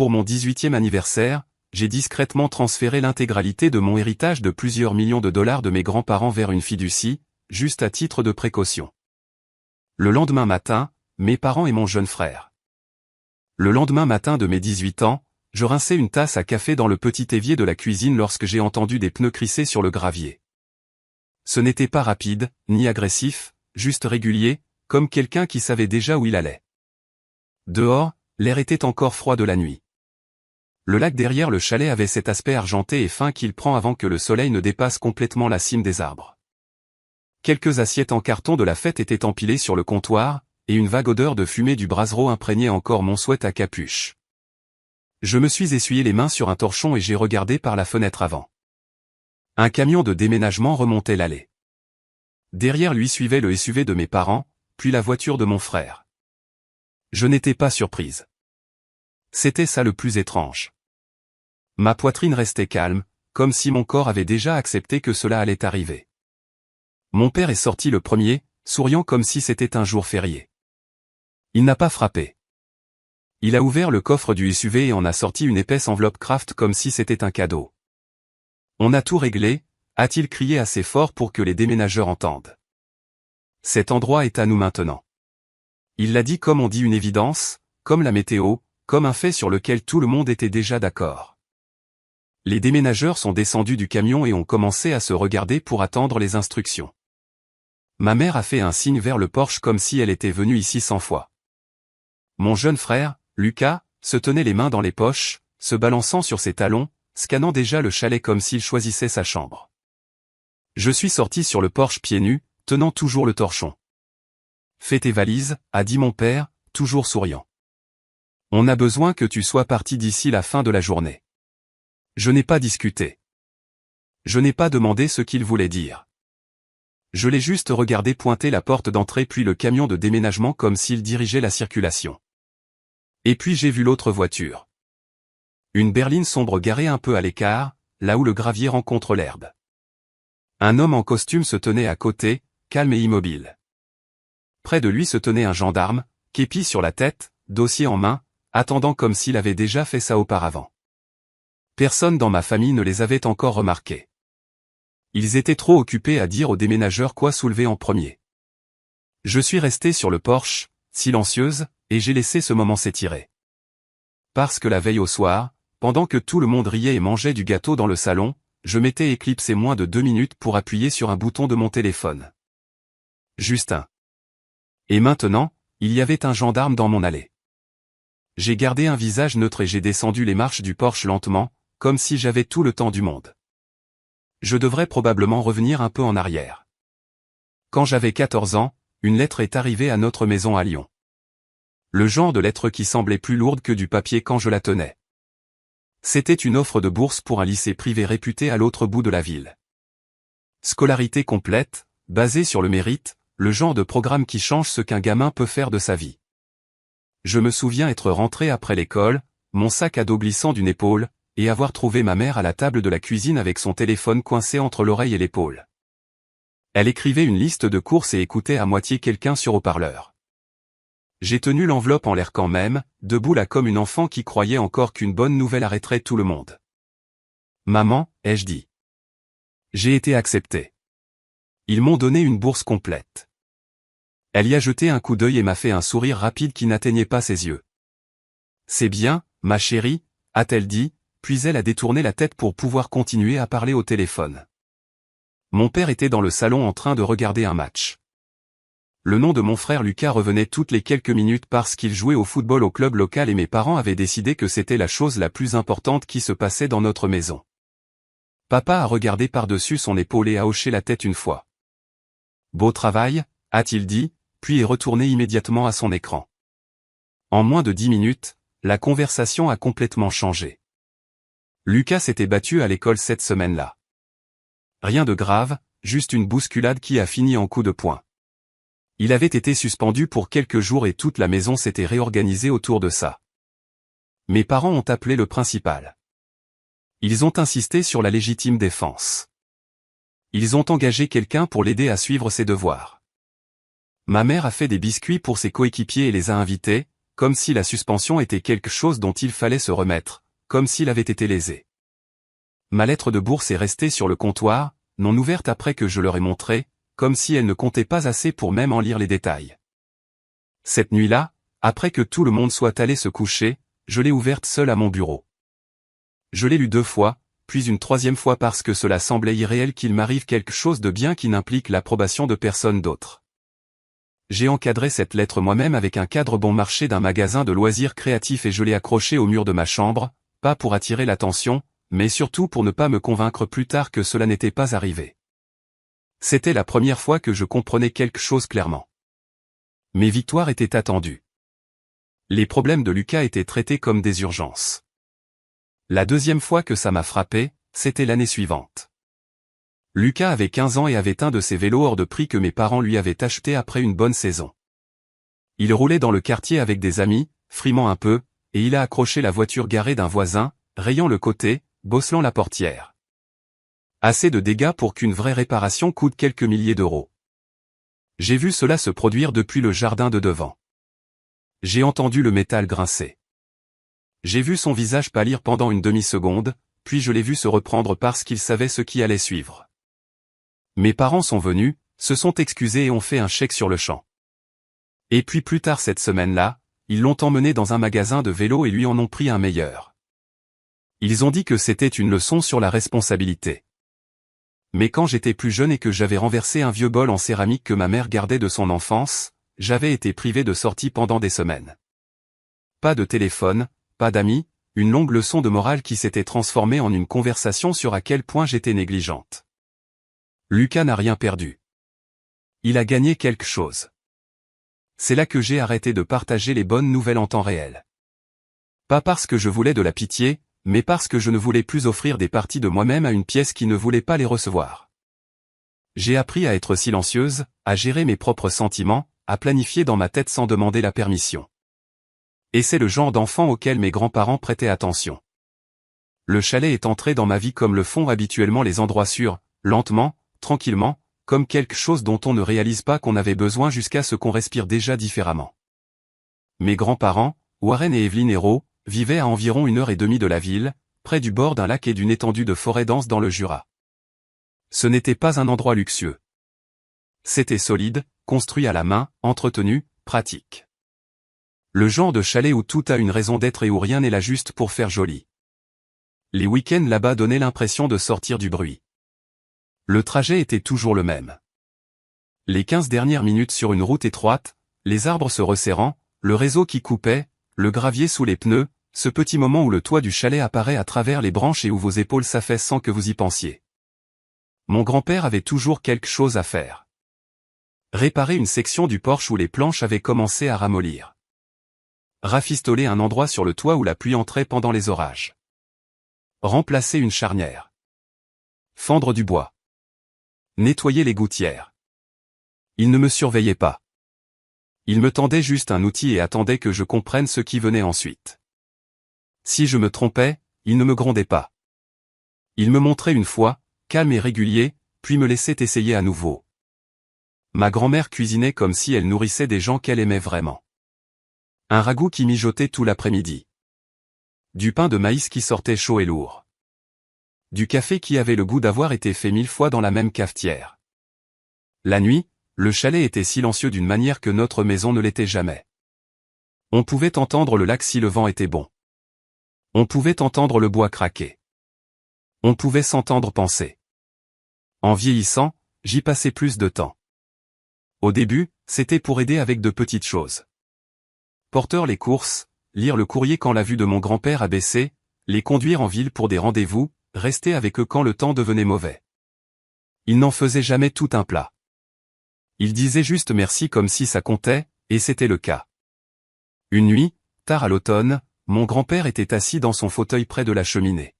pour mon 18e anniversaire, j'ai discrètement transféré l'intégralité de mon héritage de plusieurs millions de dollars de mes grands-parents vers une fiducie, juste à titre de précaution. Le lendemain matin, mes parents et mon jeune frère. Le lendemain matin de mes 18 ans, je rinçais une tasse à café dans le petit évier de la cuisine lorsque j'ai entendu des pneus crisser sur le gravier. Ce n'était pas rapide, ni agressif, juste régulier, comme quelqu'un qui savait déjà où il allait. Dehors, l'air était encore froid de la nuit. Le lac derrière le chalet avait cet aspect argenté et fin qu'il prend avant que le soleil ne dépasse complètement la cime des arbres. Quelques assiettes en carton de la fête étaient empilées sur le comptoir, et une vague odeur de fumée du brasero imprégnait encore mon sweat à capuche. Je me suis essuyé les mains sur un torchon et j'ai regardé par la fenêtre avant. Un camion de déménagement remontait l'allée. Derrière lui suivait le SUV de mes parents, puis la voiture de mon frère. Je n'étais pas surprise. C'était ça le plus étrange. Ma poitrine restait calme, comme si mon corps avait déjà accepté que cela allait arriver. Mon père est sorti le premier, souriant comme si c'était un jour férié. Il n'a pas frappé. Il a ouvert le coffre du SUV et en a sorti une épaisse enveloppe Kraft comme si c'était un cadeau. On a tout réglé, a-t-il crié assez fort pour que les déménageurs entendent. Cet endroit est à nous maintenant. Il l'a dit comme on dit une évidence, comme la météo, comme un fait sur lequel tout le monde était déjà d'accord. Les déménageurs sont descendus du camion et ont commencé à se regarder pour attendre les instructions. Ma mère a fait un signe vers le porche comme si elle était venue ici 100 fois. Mon jeune frère, Lucas, se tenait les mains dans les poches, se balançant sur ses talons, scannant déjà le chalet comme s'il choisissait sa chambre. Je suis sorti sur le porche pieds nus, tenant toujours le torchon. « Fais tes valises », a dit mon père, toujours souriant. « On a besoin que tu sois parti d'ici la fin de la journée. » Je n'ai pas discuté. Je n'ai pas demandé ce qu'il voulait dire. Je l'ai juste regardé pointer la porte d'entrée puis le camion de déménagement comme s'il dirigeait la circulation. Et puis j'ai vu l'autre voiture. Une berline sombre garée un peu à l'écart, là où le gravier rencontre l'herbe. Un homme en costume se tenait à côté, calme et immobile. Près de lui se tenait un gendarme, képi sur la tête, dossier en main, attendant comme s'il avait déjà fait ça auparavant. Personne dans ma famille ne les avait encore remarqués. Ils étaient trop occupés à dire aux déménageurs quoi soulever en premier. Je suis resté sur le porche, silencieuse, et j'ai laissé ce moment s'étirer. Parce que la veille au soir, pendant que tout le monde riait et mangeait du gâteau dans le salon, je m'étais éclipsé moins de 2 minutes pour appuyer sur un bouton de mon téléphone. Justin. Et maintenant, il y avait un gendarme dans mon allée. J'ai gardé un visage neutre et j'ai descendu les marches du porche lentement, comme si j'avais tout le temps du monde. Je devrais probablement revenir un peu en arrière. Quand j'avais 14 ans, une lettre est arrivée à notre maison à Lyon. Le genre de lettre qui semblait plus lourde que du papier quand je la tenais. C'était une offre de bourse pour un lycée privé réputé à l'autre bout de la ville. Scolarité complète, basée sur le mérite, le genre de programme qui change ce qu'un gamin peut faire de sa vie. Je me souviens être rentré après l'école, mon sac à dos glissant d'une épaule, et avoir trouvé ma mère à la table de la cuisine avec son téléphone coincé entre l'oreille et l'épaule. Elle écrivait une liste de courses et écoutait à moitié quelqu'un sur haut-parleur. J'ai tenu l'enveloppe en l'air quand même, debout là comme une enfant qui croyait encore qu'une bonne nouvelle arrêterait tout le monde. « Maman », ai-je dit. J'ai été accepté. Ils m'ont donné une bourse complète. Elle y a jeté un coup d'œil et m'a fait un sourire rapide qui n'atteignait pas ses yeux. « C'est bien, ma chérie », a-t-elle dit, puis elle a détourné la tête pour pouvoir continuer à parler au téléphone. Mon père était dans le salon en train de regarder un match. Le nom de mon frère Lucas revenait toutes les quelques minutes parce qu'il jouait au football au club local et mes parents avaient décidé que c'était la chose la plus importante qui se passait dans notre maison. Papa a regardé par-dessus son épaule et a hoché la tête une fois. « Beau travail », a-t-il dit, puis est retourné immédiatement à son écran. En moins de 10 minutes, la conversation a complètement changé. Lucas s'était battu à l'école cette semaine-là. Rien de grave, juste une bousculade qui a fini en coup de poing. Il avait été suspendu pour quelques jours et toute la maison s'était réorganisée autour de ça. Mes parents ont appelé le principal. Ils ont insisté sur la légitime défense. Ils ont engagé quelqu'un pour l'aider à suivre ses devoirs. Ma mère a fait des biscuits pour ses coéquipiers et les a invités, comme si la suspension était quelque chose dont il fallait se remettre, comme s'il avait été lésé. Ma lettre de bourse est restée sur le comptoir, non ouverte après que je leur ai montré, comme si elle ne comptait pas assez pour même en lire les détails. Cette nuit-là, après que tout le monde soit allé se coucher, je l'ai ouverte seule à mon bureau. Je l'ai lue 2 fois, puis une 3e fois parce que cela semblait irréel qu'il m'arrive quelque chose de bien qui n'implique l'approbation de personne d'autre. J'ai encadré cette lettre moi-même avec un cadre bon marché d'un magasin de loisirs créatifs et je l'ai accrochée au mur de ma chambre, pas pour attirer l'attention, mais surtout pour ne pas me convaincre plus tard que cela n'était pas arrivé. C'était la première fois que je comprenais quelque chose clairement. Mes victoires étaient attendues. Les problèmes de Lucas étaient traités comme des urgences. La 2e fois que ça m'a frappé, c'était l'année suivante. Lucas avait 15 ans et avait un de ces vélos hors de prix que mes parents lui avaient acheté après une bonne saison. Il roulait dans le quartier avec des amis, frimant un peu, et il a accroché la voiture garée d'un voisin, rayant le côté, bosselant la portière. Assez de dégâts pour qu'une vraie réparation coûte quelques milliers d'euros. J'ai vu cela se produire depuis le jardin de devant. J'ai entendu le métal grincer. J'ai vu son visage pâlir pendant une demi-seconde, puis je l'ai vu se reprendre parce qu'il savait ce qui allait suivre. Mes parents sont venus, se sont excusés et ont fait un chèque sur le champ. Et puis plus tard cette semaine-là, ils l'ont emmené dans un magasin de vélos et lui en ont pris un meilleur. Ils ont dit que c'était une leçon sur la responsabilité. Mais quand j'étais plus jeune et que j'avais renversé un vieux bol en céramique que ma mère gardait de son enfance, j'avais été privé de sortie pendant des semaines. Pas de téléphone, pas d'amis, une longue leçon de morale qui s'était transformée en une conversation sur à quel point j'étais négligente. Lucas n'a rien perdu. Il a gagné quelque chose. C'est là que j'ai arrêté de partager les bonnes nouvelles en temps réel. Pas parce que je voulais de la pitié, mais parce que je ne voulais plus offrir des parties de moi-même à une pièce qui ne voulait pas les recevoir. J'ai appris à être silencieuse, à gérer mes propres sentiments, à planifier dans ma tête sans demander la permission. Et c'est le genre d'enfant auquel mes grands-parents prêtaient attention. Le chalet est entré dans ma vie comme le font habituellement les endroits sûrs, lentement, tranquillement, comme quelque chose dont on ne réalise pas qu'on avait besoin jusqu'à ce qu'on respire déjà différemment. Mes grands-parents, Warren et Evelyn Hérault, vivaient à environ 1h30 de la ville, près du bord d'un lac et d'une étendue de forêt dense dans le Jura. Ce n'était pas un endroit luxueux. C'était solide, construit à la main, entretenu, pratique. Le genre de chalet où tout a une raison d'être et où rien n'est là juste pour faire joli. Les week-ends là-bas donnaient l'impression de sortir du bruit. Le trajet était toujours le même. Les 15 dernières minutes sur une route étroite, les arbres se resserrant, le réseau qui coupait, le gravier sous les pneus, ce petit moment où le toit du chalet apparaît à travers les branches et où vos épaules s'affaissent sans que vous y pensiez. Mon grand-père avait toujours quelque chose à faire. Réparer une section du porche où les planches avaient commencé à ramollir. Rafistoler un endroit sur le toit où la pluie entrait pendant les orages. Remplacer une charnière. Fendre du bois. Nettoyer les gouttières. Il ne me surveillait pas. Il me tendait juste un outil et attendait que je comprenne ce qui venait ensuite. Si je me trompais, il ne me grondait pas. Il me montrait une fois, calme et régulier, puis me laissait essayer à nouveau. Ma grand-mère cuisinait comme si elle nourrissait des gens qu'elle aimait vraiment. Un ragoût qui mijotait tout l'après-midi. Du pain de maïs qui sortait chaud et lourd. Du café qui avait le goût d'avoir été fait 1000 fois dans la même cafetière. La nuit, le chalet était silencieux d'une manière que notre maison ne l'était jamais. On pouvait entendre le lac si le vent était bon. On pouvait entendre le bois craquer. On pouvait s'entendre penser. En vieillissant, j'y passais plus de temps. Au début, c'était pour aider avec de petites choses. Porter les courses, lire le courrier quand la vue de mon grand-père abaissait, les conduire en ville pour des rendez-vous, rester avec eux quand le temps devenait mauvais. Il n'en faisait jamais tout un plat. Il disait juste merci comme si ça comptait, et c'était le cas. Une nuit, tard à l'automne, mon grand-père était assis dans son fauteuil près de la cheminée.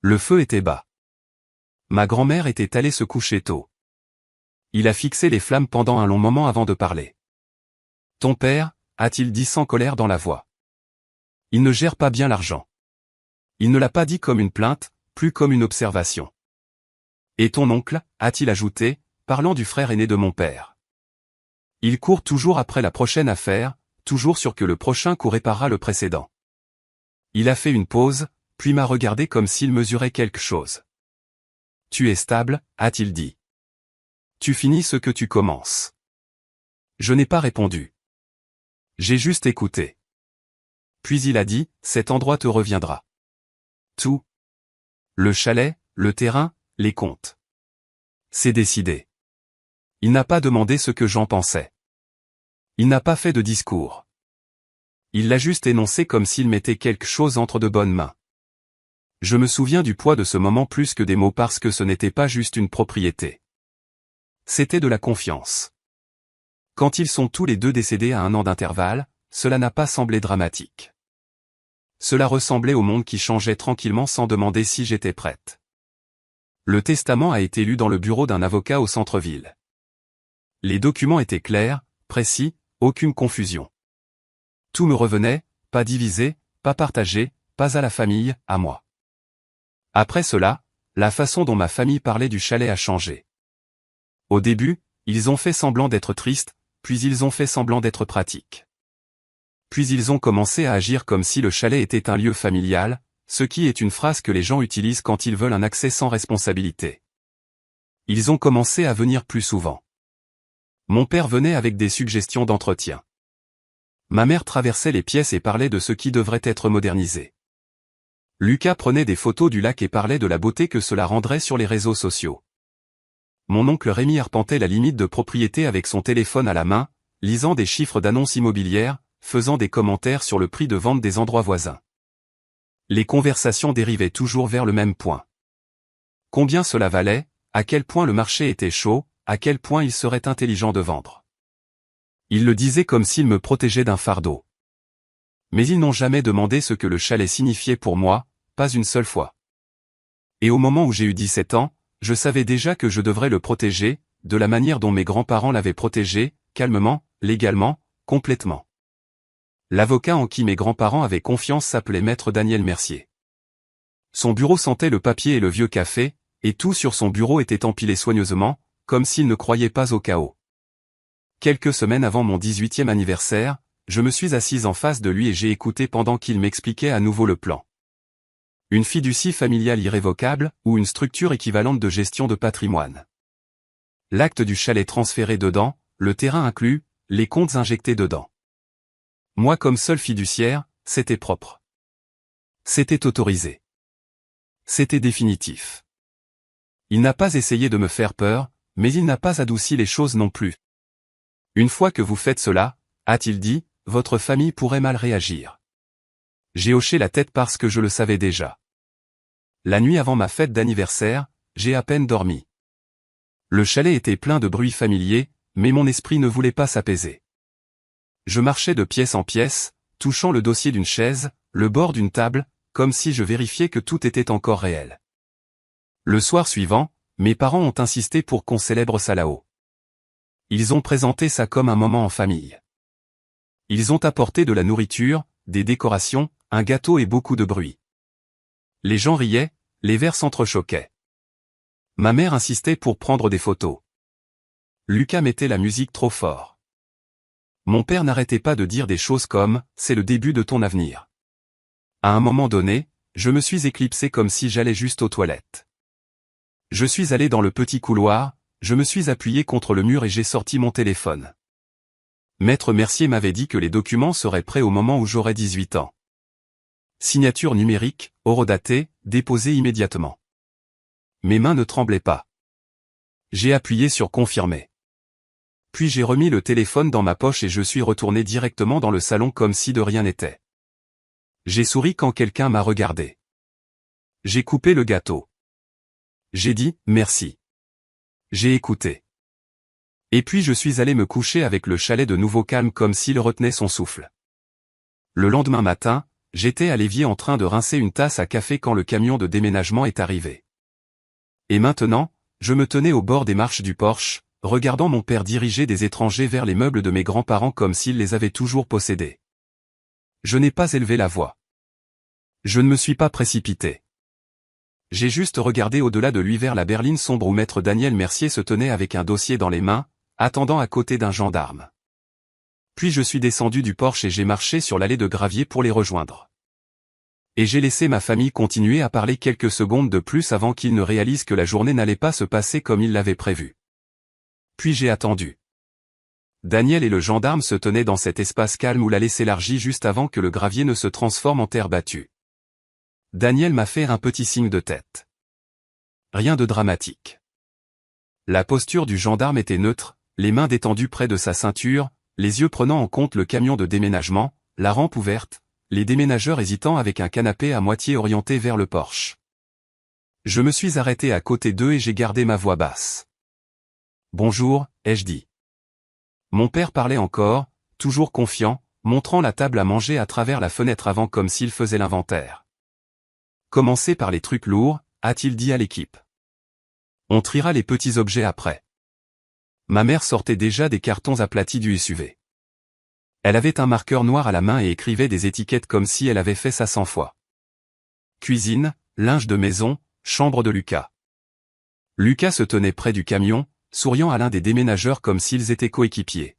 Le feu était bas. Ma grand-mère était allée se coucher tôt. Il a fixé les flammes pendant un long moment avant de parler. « Ton père » a-t-il dit sans colère dans la voix. « Il ne gère pas bien l'argent. » Il ne l'a pas dit comme une plainte, plus comme une observation. « Et ton oncle » a-t-il ajouté, parlant du frère aîné de mon père. « Il court toujours après la prochaine affaire, toujours sûr que le prochain coup réparera le précédent. Il a fait une pause, puis m'a regardé comme s'il mesurait quelque chose. « Tu es stable » a-t-il dit. « Tu finis ce que tu commences. » Je n'ai pas répondu. J'ai juste écouté. Puis il a dit, « Cet endroit te reviendra. » Tout. Le chalet, le terrain, les comptes. C'est décidé. Il n'a pas demandé ce que j'en pensais. Il n'a pas fait de discours. Il l'a juste énoncé comme s'il mettait quelque chose entre de bonnes mains. Je me souviens du poids de ce moment plus que des mots parce que ce n'était pas juste une propriété. C'était de la confiance. Quand ils sont tous les deux décédés à 1 an d'intervalle, cela n'a pas semblé dramatique. Cela ressemblait au monde qui changeait tranquillement sans demander si j'étais prête. Le testament a été lu dans le bureau d'un avocat au centre-ville. Les documents étaient clairs, précis, aucune confusion. Tout me revenait, pas divisé, pas partagé, pas à la famille, à moi. Après cela, la façon dont ma famille parlait du chalet a changé. Au début, ils ont fait semblant d'être tristes, puis ils ont fait semblant d'être pratiques. Puis ils ont commencé à agir comme si le chalet était un lieu familial, ce qui est une phrase que les gens utilisent quand ils veulent un accès sans responsabilité. Ils ont commencé à venir plus souvent. Mon père venait avec des suggestions d'entretien. Ma mère traversait les pièces et parlait de ce qui devrait être modernisé. Lucas prenait des photos du lac et parlait de la beauté que cela rendrait sur les réseaux sociaux. Mon oncle Rémi arpentait la limite de propriété avec son téléphone à la main, lisant des chiffres d'annonces immobilières, faisant des commentaires sur le prix de vente des endroits voisins. Les conversations dérivaient toujours vers le même point. Combien cela valait, à quel point le marché était chaud, à quel point il serait intelligent de vendre. Ils le disaient comme s'ils me protégeaient d'un fardeau. Mais ils n'ont jamais demandé ce que le chalet signifiait pour moi, pas une seule fois. Et au moment où j'ai eu 17 ans, je savais déjà que je devrais le protéger, de la manière dont mes grands-parents l'avaient protégé, calmement, légalement, complètement. L'avocat en qui mes grands-parents avaient confiance s'appelait Maître Daniel Mercier. Son bureau sentait le papier et le vieux café, et tout sur son bureau était empilé soigneusement, comme s'il ne croyait pas au chaos. Quelques semaines avant mon 18e anniversaire, je me suis assise en face de lui et j'ai écouté pendant qu'il m'expliquait à nouveau le plan. Une fiducie familiale irrévocable, ou une structure équivalente de gestion de patrimoine. L'acte du chalet transféré dedans, le terrain inclus, les comptes injectés dedans. Moi comme seul fiduciaire, c'était propre. C'était autorisé. C'était définitif. Il n'a pas essayé de me faire peur, mais il n'a pas adouci les choses non plus. Une fois que vous faites cela, a-t-il dit, votre famille pourrait mal réagir. J'ai hoché la tête parce que je le savais déjà. La nuit avant ma fête d'anniversaire, j'ai à peine dormi. Le chalet était plein de bruits familiers, mais mon esprit ne voulait pas s'apaiser. Je marchais de pièce en pièce, touchant le dossier d'une chaise, le bord d'une table, comme si je vérifiais que tout était encore réel. Le soir suivant, mes parents ont insisté pour qu'on célèbre ça là-haut. Ils ont présenté ça comme un moment en famille. Ils ont apporté de la nourriture, des décorations, un gâteau et beaucoup de bruit. Les gens riaient, les verres s'entrechoquaient. Ma mère insistait pour prendre des photos. Lucas mettait la musique trop fort. Mon père n'arrêtait pas de dire des choses comme « c'est le début de ton avenir ». À un moment donné, je me suis éclipsé comme si j'allais juste aux toilettes. Je suis allé dans le petit couloir, je me suis appuyé contre le mur et j'ai sorti mon téléphone. Maître Mercier m'avait dit que les documents seraient prêts au moment où j'aurais 18 ans. Signature numérique, horodatée, déposée immédiatement. Mes mains ne tremblaient pas. J'ai appuyé sur confirmer. Puis j'ai remis le téléphone dans ma poche et je suis retourné directement dans le salon comme si de rien n'était. J'ai souri quand quelqu'un m'a regardé. J'ai coupé le gâteau. J'ai dit « merci ». J'ai écouté. Et puis je suis allé me coucher avec le chalet de nouveau calme comme s'il retenait son souffle. Le lendemain matin, j'étais à l'évier en train de rincer une tasse à café quand le camion de déménagement est arrivé. Et maintenant, je me tenais au bord des marches du porche, regardant mon père diriger des étrangers vers les meubles de mes grands-parents comme s'il les avait toujours possédés. Je n'ai pas élevé la voix. Je ne me suis pas précipité. J'ai juste regardé au-delà de lui vers la berline sombre où Maître Daniel Mercier se tenait avec un dossier dans les mains, attendant à côté d'un gendarme. Puis je suis descendu du porche et j'ai marché sur l'allée de gravier pour les rejoindre. Et j'ai laissé ma famille continuer à parler quelques secondes de plus avant qu'ils ne réalisent que la journée n'allait pas se passer comme ils l'avaient prévu. Puis j'ai attendu. Daniel et le gendarme se tenaient dans cet espace calme où l'allée s'élargit juste avant que le gravier ne se transforme en terre battue. Daniel m'a fait un petit signe de tête. Rien de dramatique. La posture du gendarme était neutre, les mains détendues près de sa ceinture, les yeux prenant en compte le camion de déménagement, la rampe ouverte, les déménageurs hésitant avec un canapé à moitié orienté vers le porche. Je me suis arrêté à côté d'eux et j'ai gardé ma voix basse. « Bonjour », ai-je dit. Mon père parlait encore, toujours confiant, montrant la table à manger à travers la fenêtre avant comme s'il faisait l'inventaire. « Commencez par les trucs lourds », a-t-il dit à l'équipe. « On triera les petits objets après. » Ma mère sortait déjà des cartons aplatis du SUV. Elle avait un marqueur noir à la main et écrivait des étiquettes comme si elle avait fait ça 100 fois. Cuisine, linge de maison, chambre de Lucas. Lucas se tenait près du camion, souriant à l'un des déménageurs comme s'ils étaient coéquipiers.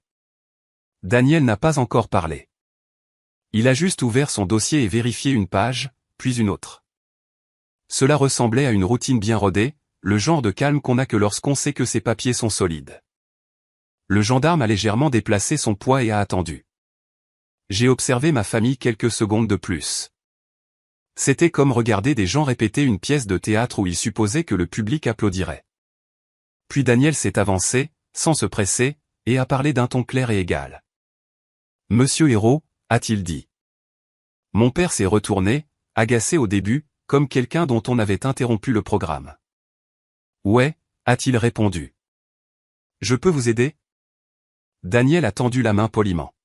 Daniel n'a pas encore parlé. Il a juste ouvert son dossier et vérifié une page, puis une autre. Cela ressemblait à une routine bien rodée, le genre de calme qu'on a que lorsqu'on sait que ses papiers sont solides. Le gendarme a légèrement déplacé son poids et a attendu. J'ai observé ma famille quelques secondes de plus. C'était comme regarder des gens répéter une pièce de théâtre où ils supposaient que le public applaudirait. Puis Daniel s'est avancé, sans se presser, et a parlé d'un ton clair et égal. « Monsieur Hérault », a-t-il dit. Mon père s'est retourné, agacé au début, comme quelqu'un dont on avait interrompu le programme. « Ouais », a-t-il répondu. « Je peux vous aider ?» Daniel a tendu la main poliment.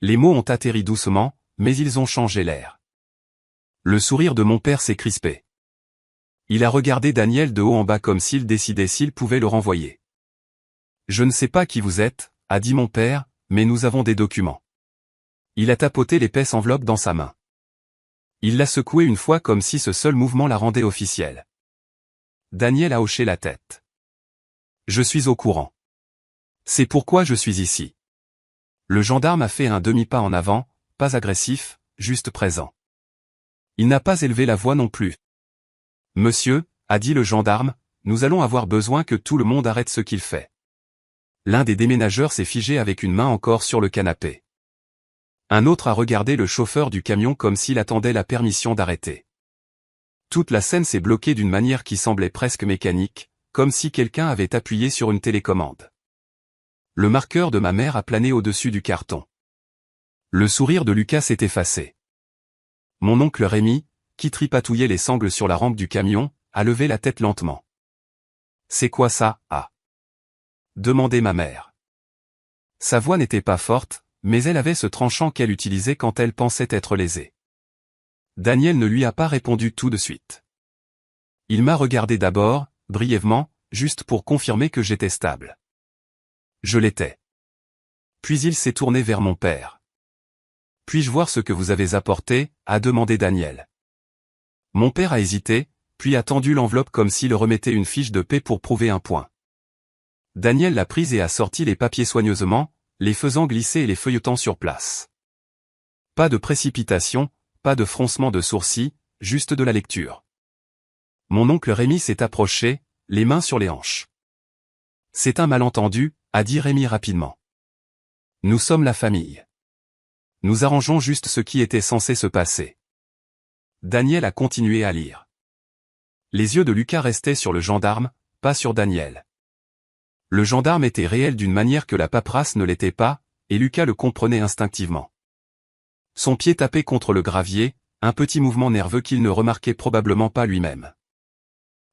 Les mots ont atterri doucement, mais ils ont changé l'air. Le sourire de mon père s'est crispé. Il a regardé Daniel de haut en bas comme s'il décidait s'il pouvait le renvoyer. « Je ne sais pas qui vous êtes, » a dit mon père, « mais nous avons des documents. » Il a tapoté l'épaisse enveloppe dans sa main. Il l'a secouée une fois comme si ce seul mouvement la rendait officielle. Daniel a hoché la tête. « Je suis au courant. C'est pourquoi je suis ici. » Le gendarme a fait un demi-pas en avant, pas agressif, juste présent. Il n'a pas élevé la voix non plus. « Monsieur », a dit le gendarme, « nous allons avoir besoin que tout le monde arrête ce qu'il fait. » L'un des déménageurs s'est figé avec une main encore sur le canapé. Un autre a regardé le chauffeur du camion comme s'il attendait la permission d'arrêter. Toute la scène s'est bloquée d'une manière qui semblait presque mécanique, comme si quelqu'un avait appuyé sur une télécommande. Le marqueur de ma mère a plané au-dessus du carton. Le sourire de Lucas s'est effacé. Mon oncle Rémi, qui tripatouillait les sangles sur la rampe du camion, a levé la tête lentement. « C'est quoi ça, ah ?» demandait ma mère. Sa voix n'était pas forte, mais elle avait ce tranchant qu'elle utilisait quand elle pensait être lésée. Daniel ne lui a pas répondu tout de suite. Il m'a regardé d'abord, brièvement, juste pour confirmer que j'étais stable. Je l'étais. Puis il s'est tourné vers mon père. « Puis-je voir ce que vous avez apporté ?» a demandé Daniel. Mon père a hésité, puis a tendu l'enveloppe comme s'il remettait une fiche de paie pour prouver un point. Daniel l'a prise et a sorti les papiers soigneusement, les faisant glisser et les feuilletant sur place. Pas de précipitation, pas de froncement de sourcils, juste de la lecture. Mon oncle Rémi s'est approché, les mains sur les hanches. « C'est un malentendu », a dit Rémi rapidement. « Nous sommes la famille. Nous arrangeons juste ce qui était censé se passer. » Daniel a continué à lire. Les yeux de Lucas restaient sur le gendarme, pas sur Daniel. Le gendarme était réel d'une manière que la paperasse ne l'était pas, et Lucas le comprenait instinctivement. Son pied tapait contre le gravier, un petit mouvement nerveux qu'il ne remarquait probablement pas lui-même.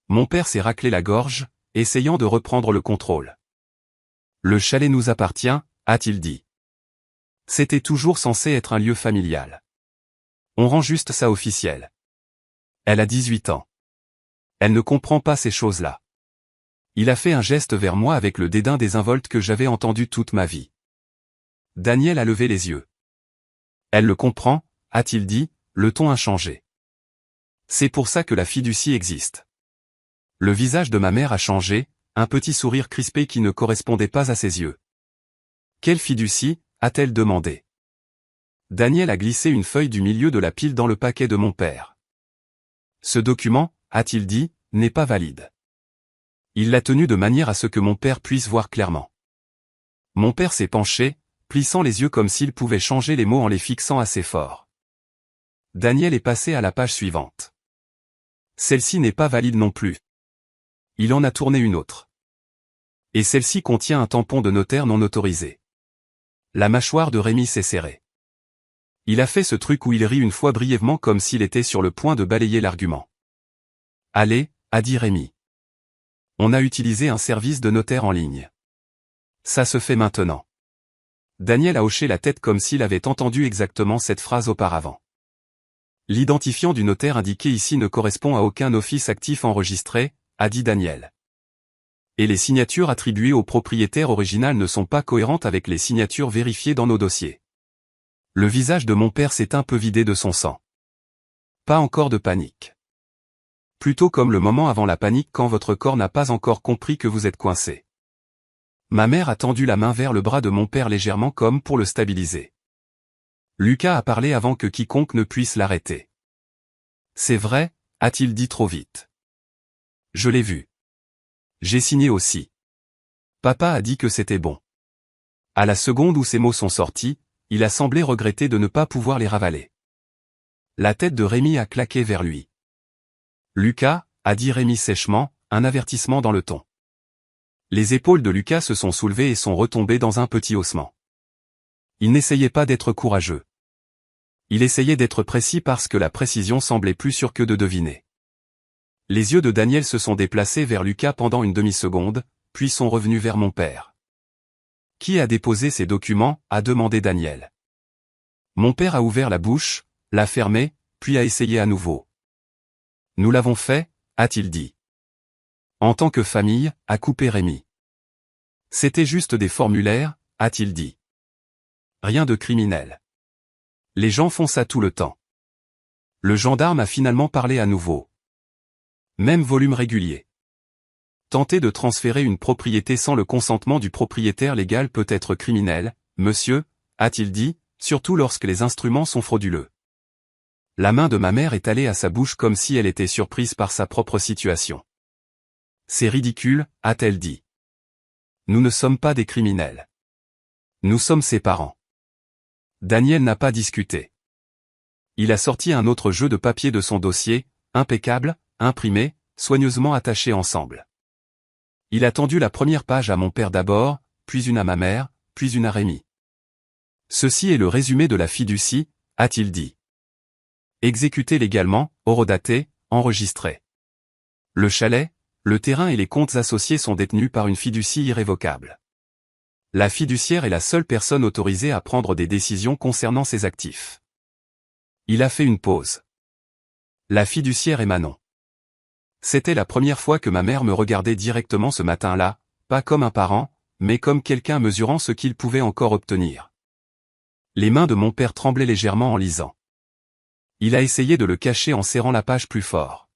Mon père s'est raclé la gorge, essayant de reprendre le contrôle. « Le chalet nous appartient », a-t-il dit. C'était toujours censé être un lieu familial. On rend juste ça officiel. Elle a 18 ans. Elle ne comprend pas ces choses-là. Il a fait un geste vers moi avec le dédain désinvolte que j'avais entendu toute ma vie. Daniel a levé les yeux. Elle le comprend, a-t-il dit, le ton a changé. C'est pour ça que la fiducie existe. Le visage de ma mère a changé, un petit sourire crispé qui ne correspondait pas à ses yeux. Quelle fiducie, a-t-elle demandé. Daniel a glissé une feuille du milieu de la pile dans le paquet de mon père. Ce document, a-t-il dit, n'est pas valide. Il l'a tenu de manière à ce que mon père puisse voir clairement. Mon père s'est penché, plissant les yeux comme s'il pouvait changer les mots en les fixant assez fort. Daniel est passé à la page suivante. Celle-ci n'est pas valide non plus. Il en a tourné une autre. Et celle-ci contient un tampon de notaire non autorisé. La mâchoire de Rémi s'est serrée. Il a fait ce truc où il rit une fois brièvement comme s'il était sur le point de balayer l'argument. Allez, a dit Rémi. On a utilisé un service de notaire en ligne. Ça se fait maintenant. Daniel a hoché la tête comme s'il avait entendu exactement cette phrase auparavant. L'identifiant du notaire indiqué ici ne correspond à aucun office actif enregistré, a dit Daniel. Et les signatures attribuées au propriétaire original ne sont pas cohérentes avec les signatures vérifiées dans nos dossiers. Le visage de mon père s'est un peu vidé de son sang. Pas encore de panique. Plutôt comme le moment avant la panique quand votre corps n'a pas encore compris que vous êtes coincé. Ma mère a tendu la main vers le bras de mon père légèrement comme pour le stabiliser. Lucas a parlé avant que quiconque ne puisse l'arrêter. C'est vrai, a-t-il dit trop vite. Je l'ai vu. J'ai signé aussi. Papa a dit que c'était bon. À la seconde où ces mots sont sortis, il a semblé regretter de ne pas pouvoir les ravaler. La tête de Rémi a claqué vers lui. Lucas, a dit Rémi sèchement, un avertissement dans le ton. Les épaules de Lucas se sont soulevées et sont retombées dans un petit haussement. Il n'essayait pas d'être courageux. Il essayait d'être précis parce que la précision semblait plus sûre que de deviner. Les yeux de Daniel se sont déplacés vers Lucas pendant une demi-seconde, puis sont revenus vers mon père. Qui a déposé ces documents, a demandé Daniel. Mon père a ouvert la bouche, l'a fermée, puis a essayé à nouveau. Nous l'avons fait, a-t-il dit. En tant que famille, a coupé Rémi. C'était juste des formulaires, a-t-il dit. Rien de criminel. Les gens font ça tout le temps. Le gendarme a finalement parlé à nouveau. Même volume régulier. Tenter de transférer une propriété sans le consentement du propriétaire légal peut être criminel, monsieur, a-t-il dit, surtout lorsque les instruments sont frauduleux. La main de ma mère est allée à sa bouche comme si elle était surprise par sa propre situation. C'est ridicule, a-t-elle dit. Nous ne sommes pas des criminels. Nous sommes ses parents. Daniel n'a pas discuté. Il a sorti un autre jeu de papier de son dossier, impeccable, imprimé, soigneusement attaché ensemble. Il a tendu la première page à mon père d'abord, puis une à ma mère, puis une à Rémi. Ceci est le résumé de la fiducie, a-t-il dit. Exécuté légalement, horodaté, enregistré. Le chalet, le terrain et les comptes associés sont détenus par une fiducie irrévocable. La fiduciaire est la seule personne autorisée à prendre des décisions concernant ses actifs. Il a fait une pause. La fiduciaire est Manon. C'était la première fois que ma mère me regardait directement ce matin-là, pas comme un parent, mais comme quelqu'un mesurant ce qu'il pouvait encore obtenir. Les mains de mon père tremblaient légèrement en lisant. Il a essayé de le cacher en serrant la page plus fort.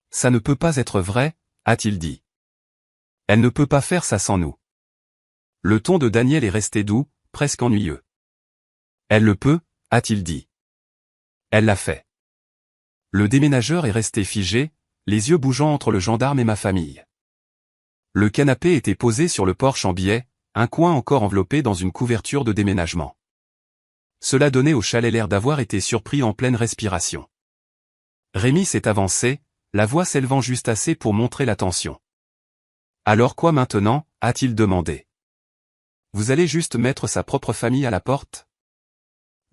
Ça ne peut pas être vrai, a-t-il dit. Elle ne peut pas faire ça sans nous. Le ton de Daniel est resté doux, presque ennuyeux. Elle le peut, a-t-il dit. Elle l'a fait. Le déménageur est resté figé, les yeux bougeant entre le gendarme et ma famille. Le canapé était posé sur le porche en biais, un coin encore enveloppé dans une couverture de déménagement. Cela donnait au chalet l'air d'avoir été surpris en pleine respiration. Rémi s'est avancé, la voix s'élevant juste assez pour montrer l'attention. Alors quoi maintenant, a-t-il demandé. Vous allez juste mettre sa propre famille à la porte?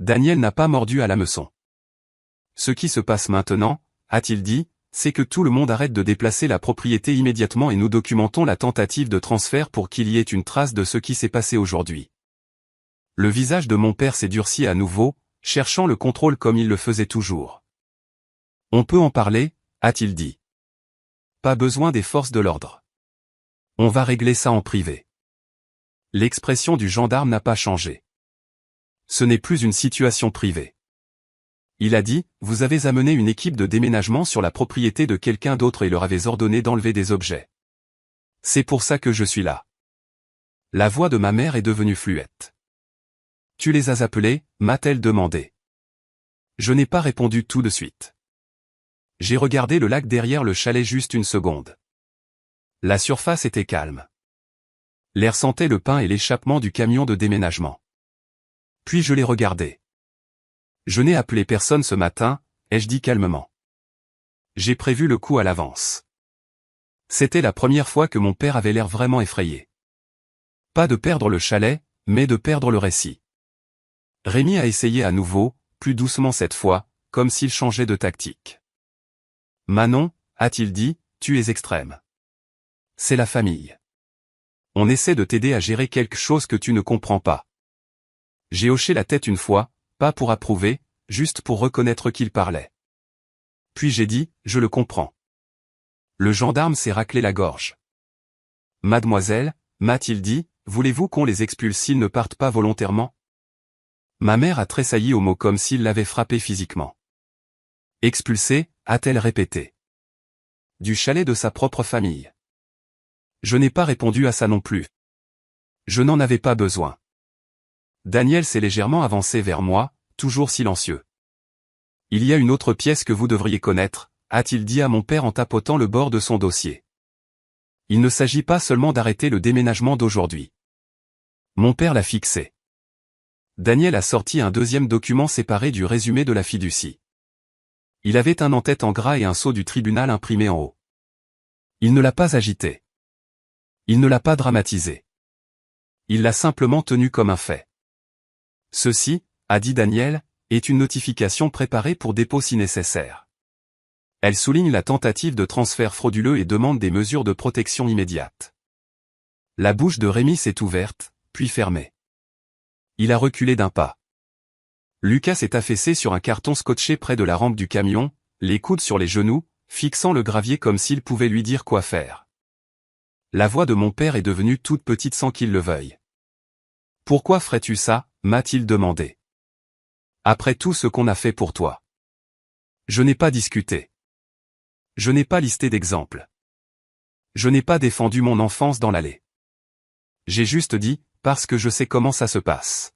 Daniel n'a pas mordu à l'hameçon. Ce qui se passe maintenant, a-t-il dit, c'est que tout le monde arrête de déplacer la propriété immédiatement et nous documentons la tentative de transfert pour qu'il y ait une trace de ce qui s'est passé aujourd'hui. Le visage de mon père s'est durci à nouveau, cherchant le contrôle comme il le faisait toujours. On peut en parler, a-t-il dit. Pas besoin des forces de l'ordre. On va régler ça en privé. L'expression du gendarme n'a pas changé. Ce n'est plus une situation privée. Il a dit, vous avez amené une équipe de déménagement sur la propriété de quelqu'un d'autre et leur avez ordonné d'enlever des objets. C'est pour ça que je suis là. La voix de ma mère est devenue fluette. Tu les as appelés, m'a-t-elle demandé. Je n'ai pas répondu tout de suite. J'ai regardé le lac derrière le chalet juste une seconde. La surface était calme. L'air sentait le pain et l'échappement du camion de déménagement. Puis je l'ai regardé. Je n'ai appelé personne ce matin, ai-je dit calmement. J'ai prévu le coup à l'avance. C'était la première fois que mon père avait l'air vraiment effrayé. Pas de perdre le chalet, mais de perdre le récit. Rémi a essayé à nouveau, plus doucement cette fois, comme s'il changeait de tactique. Manon, a-t-il dit, tu es extrême. C'est la famille. On essaie de t'aider à gérer quelque chose que tu ne comprends pas. J'ai hoché la tête une fois, pas pour approuver, juste pour reconnaître qu'il parlait. Puis j'ai dit, je le comprends. Le gendarme s'est raclé la gorge. Mademoiselle, m'a-t-il dit, voulez-vous qu'on les expulse s'ils ne partent pas volontairement? Ma mère a tressailli au mot comme s'il l'avait frappé physiquement. Expulsé, a-t-elle répété. Du chalet de sa propre famille. Je n'ai pas répondu à ça non plus. Je n'en avais pas besoin. Daniel s'est légèrement avancé vers moi, toujours silencieux. Il y a une autre pièce que vous devriez connaître, a-t-il dit à mon père en tapotant le bord de son dossier. Il ne s'agit pas seulement d'arrêter le déménagement d'aujourd'hui. Mon père l'a fixé. Daniel a sorti un deuxième document séparé du résumé de la fiducie. Il avait un en-tête en gras et un sceau du tribunal imprimé en haut. Il ne l'a pas agité. Il ne l'a pas dramatisé. Il l'a simplement tenu comme un fait. Ceci, a dit Daniel, est une notification préparée pour dépôt si nécessaire. Elle souligne la tentative de transfert frauduleux et demande des mesures de protection immédiates. La bouche de Rémi s'est ouverte, puis fermée. Il a reculé d'un pas. Lucas s'est affaissé sur un carton scotché près de la rampe du camion, les coudes sur les genoux, fixant le gravier comme s'il pouvait lui dire quoi faire. La voix de mon père est devenue toute petite sans qu'il le veuille. « Pourquoi ferais-tu ça ?» m'a-t-il demandé. « Après tout ce qu'on a fait pour toi. » Je n'ai pas discuté. Je n'ai pas listé d'exemples. Je n'ai pas défendu mon enfance dans l'allée. J'ai juste dit, parce que je sais comment ça se passe.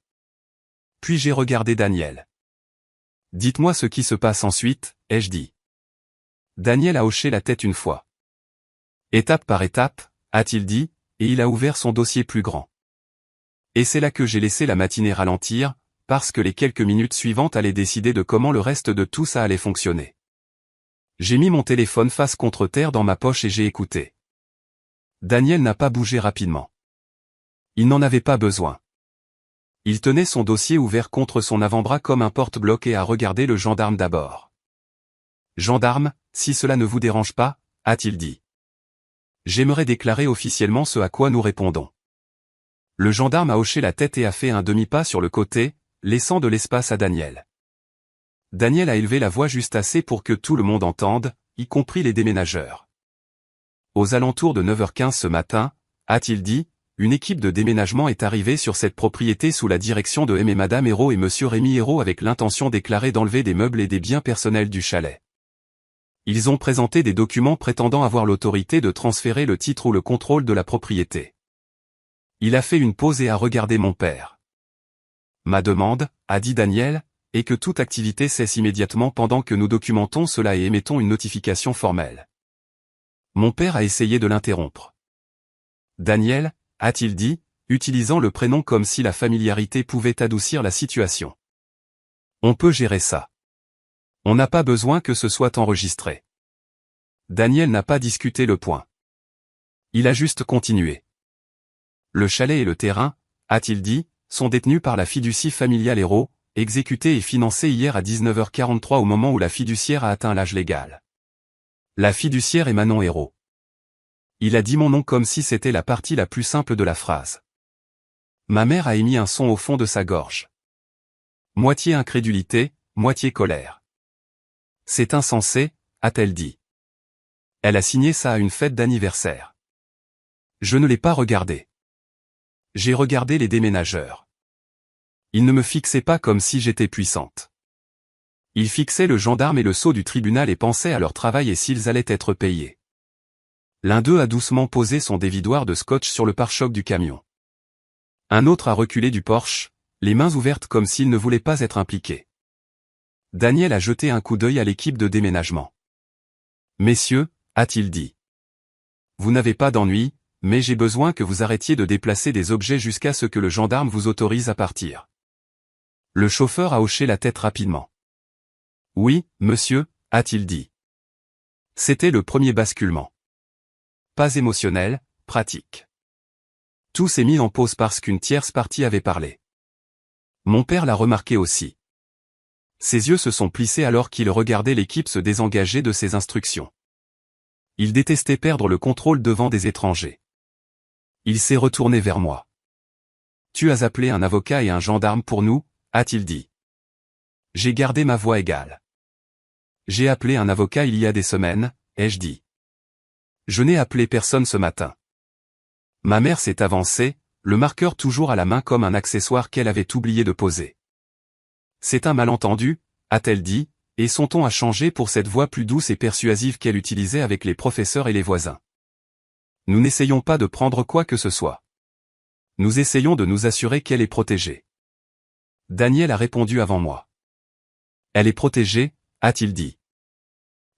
Puis j'ai regardé Daniel. « Dites-moi ce qui se passe ensuite, » ai-je dit. Daniel a hoché la tête une fois. « Étape par étape, » a-t-il dit, et il a ouvert son dossier plus grand. Et c'est là que j'ai laissé la matinée ralentir, parce que les quelques minutes suivantes allaient décider de comment le reste de tout ça allait fonctionner. J'ai mis mon téléphone face contre terre dans ma poche et j'ai écouté. Daniel n'a pas bougé rapidement. Il n'en avait pas besoin. Il tenait son dossier ouvert contre son avant-bras comme un porte-bloc et a regardé le gendarme d'abord. « Gendarme, si cela ne vous dérange pas, » a-t-il dit. J'aimerais déclarer officiellement ce à quoi nous répondons. Le gendarme a hoché la tête et a fait un demi-pas sur le côté, laissant de l'espace à Daniel. Daniel a élevé la voix juste assez pour que tout le monde entende, y compris les déménageurs. Aux alentours de 9h15 ce matin, a-t-il dit, une équipe de déménagement est arrivée sur cette propriété sous la direction de M et Madame Hérault et Monsieur Rémi Hérault avec l'intention déclarée d'enlever des meubles et des biens personnels du chalet. Ils ont présenté des documents prétendant avoir l'autorité de transférer le titre ou le contrôle de la propriété. Il a fait une pause et a regardé mon père. Ma demande, a dit Daniel, est que toute activité cesse immédiatement pendant que nous documentons cela et émettons une notification formelle. Mon père a essayé de l'interrompre. Daniel, a-t-il dit, utilisant le prénom comme si la familiarité pouvait adoucir la situation. On peut gérer ça. On n'a pas besoin que ce soit enregistré. Daniel n'a pas discuté le point. Il a juste continué. Le chalet et le terrain, a-t-il dit, sont détenus par la fiducie familiale Hérault, exécutée et financée hier à 19h43 au moment où la fiduciaire a atteint l'âge légal. La fiduciaire est Manon Hérault. Il a dit mon nom comme si c'était la partie la plus simple de la phrase. Ma mère a émis un son au fond de sa gorge. Moitié incrédulité, moitié colère. C'est insensé, a-t-elle dit. Elle a signé ça à une fête d'anniversaire. Je ne l'ai pas regardé. J'ai regardé les déménageurs. Ils ne me fixaient pas comme si j'étais puissante. Ils fixaient le gendarme et le sceau du tribunal et pensaient à leur travail et s'ils allaient être payés. L'un d'eux a doucement posé son dévidoir de scotch sur le pare-choc du camion. Un autre a reculé du Porsche, les mains ouvertes comme s'il ne voulait pas être impliqué. Daniel a jeté un coup d'œil à l'équipe de déménagement. « Messieurs, a-t-il dit. Vous n'avez pas d'ennui, mais j'ai besoin que vous arrêtiez de déplacer des objets jusqu'à ce que le gendarme vous autorise à partir. » Le chauffeur a hoché la tête rapidement. « Oui, monsieur, a-t-il dit. » C'était le premier basculement. Pas émotionnel, pratique. Tout s'est mis en pause parce qu'une tierce partie avait parlé. Mon père l'a remarqué aussi. Ses yeux se sont plissés alors qu'il regardait l'équipe se désengager de ses instructions. Il détestait perdre le contrôle devant des étrangers. Il s'est retourné vers moi. « Tu as appelé un avocat et un gendarme pour nous, a-t-il dit. » J'ai gardé ma voix égale. « J'ai appelé un avocat il y a des semaines, ai-je dit. Je n'ai appelé personne ce matin. » Ma mère s'est avancée, le marqueur toujours à la main comme un accessoire qu'elle avait oublié de poser. « C'est un malentendu, a-t-elle dit, et son ton a changé pour cette voix plus douce et persuasive qu'elle utilisait avec les professeurs et les voisins. Nous n'essayons pas de prendre quoi que ce soit. Nous essayons de nous assurer qu'elle est protégée. » Daniel a répondu avant moi. « Elle est protégée, a-t-il dit.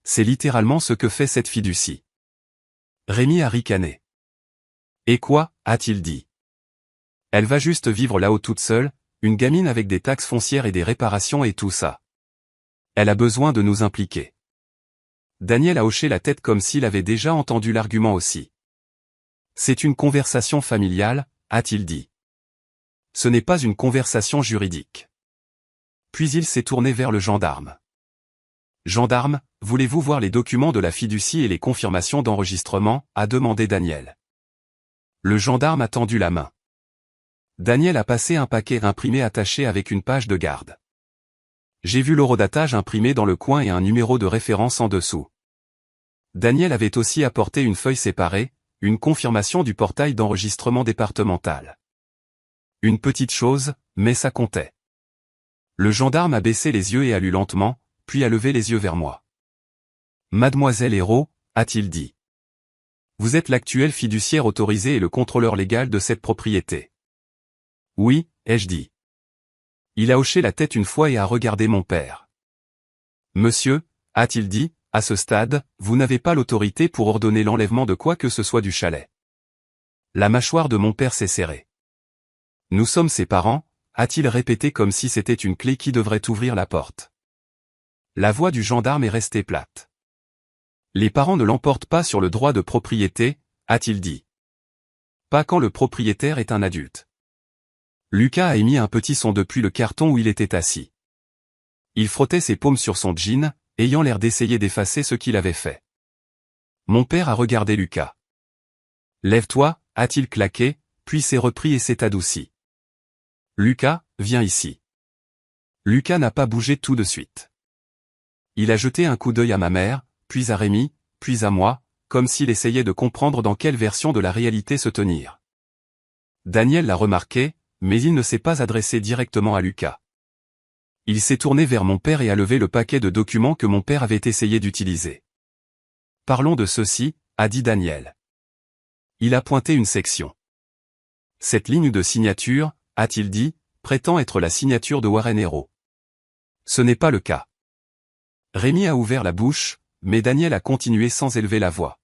C'est littéralement ce que fait cette fiducie. » Rémi a ricané. « Et quoi, a-t-il dit. Elle va juste vivre là-haut toute seule, une gamine avec des taxes foncières et des réparations et tout ça. Elle a besoin de nous impliquer. » Daniel a hoché la tête comme s'il avait déjà entendu l'argument aussi. « C'est une conversation familiale, a-t-il dit. Ce n'est pas une conversation juridique. » Puis il s'est tourné vers le gendarme. « Gendarme, voulez-vous voir les documents de la fiducie et les confirmations d'enregistrement ?» a demandé Daniel. Le gendarme a tendu la main. Daniel a passé un paquet imprimé attaché avec une page de garde. J'ai vu l'horodatage imprimé dans le coin et un numéro de référence en dessous. Daniel avait aussi apporté une feuille séparée, une confirmation du portail d'enregistrement départemental. Une petite chose, mais ça comptait. Le gendarme a baissé les yeux et a lu lentement, puis a levé les yeux vers moi. « Mademoiselle Hérault, a-t-il dit. Vous êtes l'actuel fiduciaire autorisé et le contrôleur légal de cette propriété. » Oui, ai-je dit. Il a hoché la tête une fois et a regardé mon père. « Monsieur, a-t-il dit, à ce stade, vous n'avez pas l'autorité pour ordonner l'enlèvement de quoi que ce soit du chalet. » La mâchoire de mon père s'est serrée. « Nous sommes ses parents, a-t-il répété comme si c'était une clé qui devrait ouvrir la porte. La voix du gendarme est restée plate. « Les parents ne l'emportent pas sur le droit de propriété, a-t-il dit. Pas quand le propriétaire est un adulte. » Lucas a émis un petit son depuis le carton où il était assis. Il frottait ses paumes sur son jean, ayant l'air d'essayer d'effacer ce qu'il avait fait. Mon père a regardé Lucas. « Lève-toi, a-t-il claqué, puis s'est repris et s'est adouci. Lucas, viens ici. » Lucas n'a pas bougé tout de suite. Il a jeté un coup d'œil à ma mère, puis à Rémi, puis à moi, comme s'il essayait de comprendre dans quelle version de la réalité se tenir. Daniel l'a remarqué, mais il ne s'est pas adressé directement à Lucas. Il s'est tourné vers mon père et a levé le paquet de documents que mon père avait essayé d'utiliser. « Parlons de ceci, » a dit Daniel. Il a pointé une section. « Cette ligne de signature, » a-t-il dit, prétend être la signature de Warren Hérault. Ce n'est pas le cas. Rémi a ouvert la bouche, mais Daniel a continué sans élever la voix.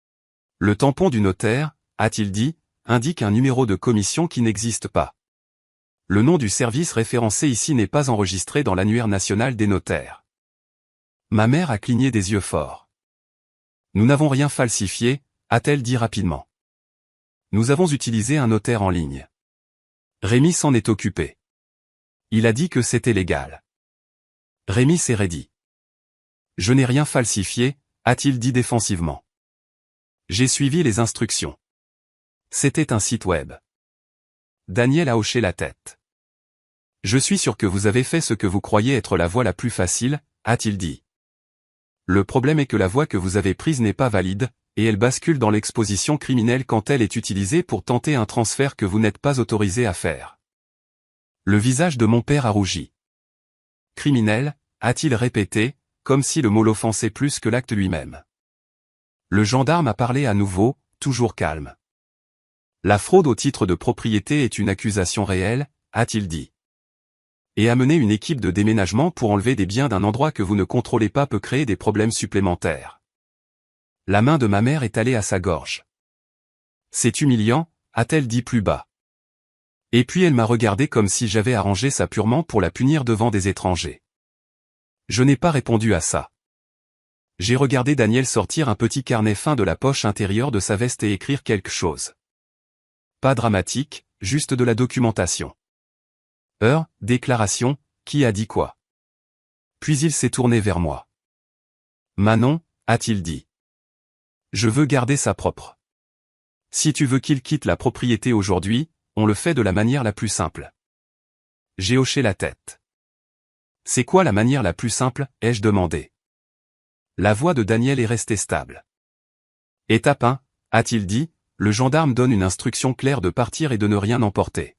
« Le tampon du notaire, » a-t-il dit, indique un numéro de commission qui n'existe pas. Le nom du service référencé ici n'est pas enregistré dans l'annuaire national des notaires. Ma mère a cligné des yeux forts. « Nous n'avons rien falsifié, » a-t-elle dit rapidement. « Nous avons utilisé un notaire en ligne. Rémi s'en est occupé. Il a dit que c'était légal. » Rémi s'est raidi. « Je n'ai rien falsifié, » a-t-il dit défensivement. « J'ai suivi les instructions. C'était un site web. » Daniel a hoché la tête. « Je suis sûr que vous avez fait ce que vous croyez être la voie la plus facile, » a-t-il dit. « Le problème est que la voie que vous avez prise n'est pas valide, et elle bascule dans l'exposition criminelle quand elle est utilisée pour tenter un transfert que vous n'êtes pas autorisé à faire. » Le visage de mon père a rougi. « Criminel, » a-t-il répété, comme si le mot l'offensait plus que l'acte lui-même. Le gendarme a parlé à nouveau, toujours calme. « La fraude au titre de propriété est une accusation réelle, » a-t-il dit. Et amener une équipe de déménagement pour enlever des biens d'un endroit que vous ne contrôlez pas peut créer des problèmes supplémentaires. La main de ma mère est allée à sa gorge. C'est humiliant, a-t-elle dit plus bas. Et puis elle m'a regardé comme si j'avais arrangé ça purement pour la punir devant des étrangers. Je n'ai pas répondu à ça. J'ai regardé Daniel sortir un petit carnet fin de la poche intérieure de sa veste et écrire quelque chose. Pas dramatique, juste de la documentation. Déclaration, qui a dit quoi? Puis il s'est tourné vers moi. Manon, a-t-il dit. Je veux garder sa propre. Si tu veux qu'il quitte la propriété aujourd'hui, on le fait de la manière la plus simple. J'ai hoché la tête. C'est quoi la manière la plus simple, ai-je demandé. La voix de Daniel est restée stable. Étape 1, a-t-il dit, le gendarme donne une instruction claire de partir et de ne rien emporter.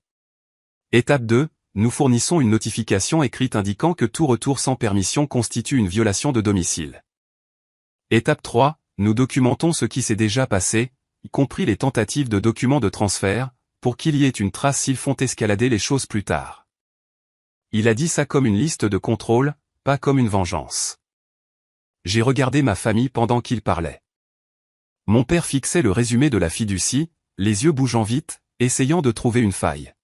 Étape 2, nous fournissons une notification écrite indiquant que tout retour sans permission constitue une violation de domicile. Étape 3, nous documentons ce qui s'est déjà passé, y compris les tentatives de documents de transfert, pour qu'il y ait une trace s'ils font escalader les choses plus tard. Il a dit ça comme une liste de contrôle, pas comme une vengeance. J'ai regardé ma famille pendant qu'il parlait. Mon père fixait le résumé de la fiducie, les yeux bougeant vite, essayant de trouver une faille.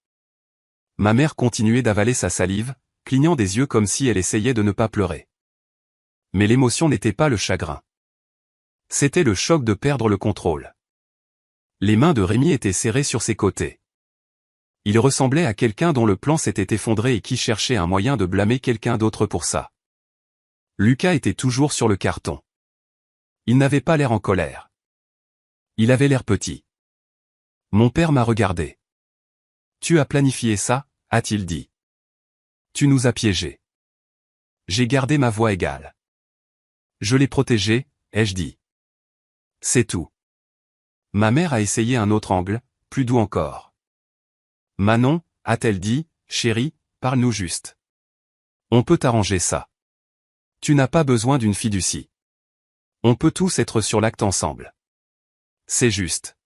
Ma mère continuait d'avaler sa salive, clignant des yeux comme si elle essayait de ne pas pleurer. Mais l'émotion n'était pas le chagrin. C'était le choc de perdre le contrôle. Les mains de Rémi étaient serrées sur ses côtés. Il ressemblait à quelqu'un dont le plan s'était effondré et qui cherchait un moyen de blâmer quelqu'un d'autre pour ça. Lucas était toujours sur le carton. Il n'avait pas l'air en colère. Il avait l'air petit. Mon père m'a regardé. Tu as planifié ça, a-t-il dit. Tu nous as piégés. J'ai gardé ma voix égale. Je l'ai protégé, ai-je dit. C'est tout. Ma mère a essayé un autre angle, plus doux encore. Manon, a-t-elle dit, chérie, parle-nous juste. On peut arranger ça. Tu n'as pas besoin d'une fiducie. On peut tous être sur l'acte ensemble. C'est juste.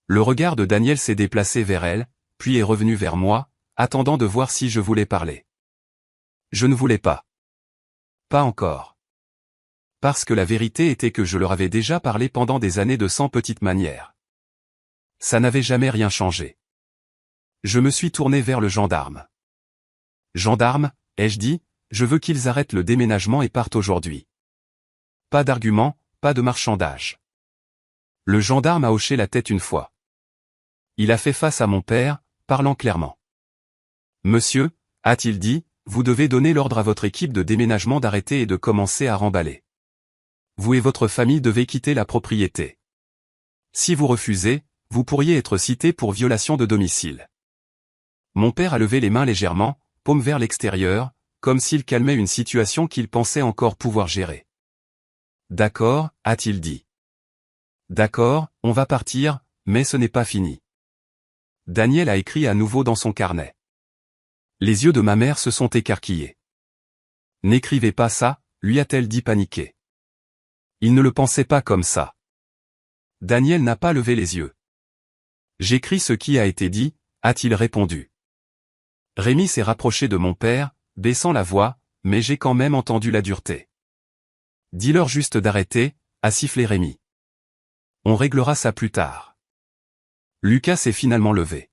Le regard de Daniel s'est déplacé vers elle, puis est revenu vers moi, attendant de voir si je voulais parler. Je ne voulais pas. Pas encore. Parce que la vérité était que je leur avais déjà parlé pendant des années de 100 petites manières. Ça n'avait jamais rien changé. Je me suis tourné vers le gendarme. Gendarme, ai-je dit, je veux qu'ils arrêtent le déménagement et partent aujourd'hui. Pas d'argument, pas de marchandage. Le gendarme a hoché la tête une fois. Il a fait face à mon père, parlant clairement. Monsieur, a-t-il dit, vous devez donner l'ordre à votre équipe de déménagement d'arrêter et de commencer à remballer. Vous et votre famille devez quitter la propriété. Si vous refusez, vous pourriez être cité pour violation de domicile. Mon père a levé les mains légèrement, paume vers l'extérieur, comme s'il calmait une situation qu'il pensait encore pouvoir gérer. D'accord, a-t-il dit. D'accord, on va partir, mais ce n'est pas fini. Daniel a écrit à nouveau dans son carnet. Les yeux de ma mère se sont écarquillés. N'écrivez pas ça, lui a-t-elle dit paniquée. Il ne le pensait pas comme ça. Daniel n'a pas levé les yeux. J'écris ce qui a été dit, a-t-il répondu. Rémi s'est rapproché de mon père, baissant la voix, mais j'ai quand même entendu la dureté. Dis-leur juste d'arrêter, a sifflé Rémi. On réglera ça plus tard. Lucas s'est finalement levé.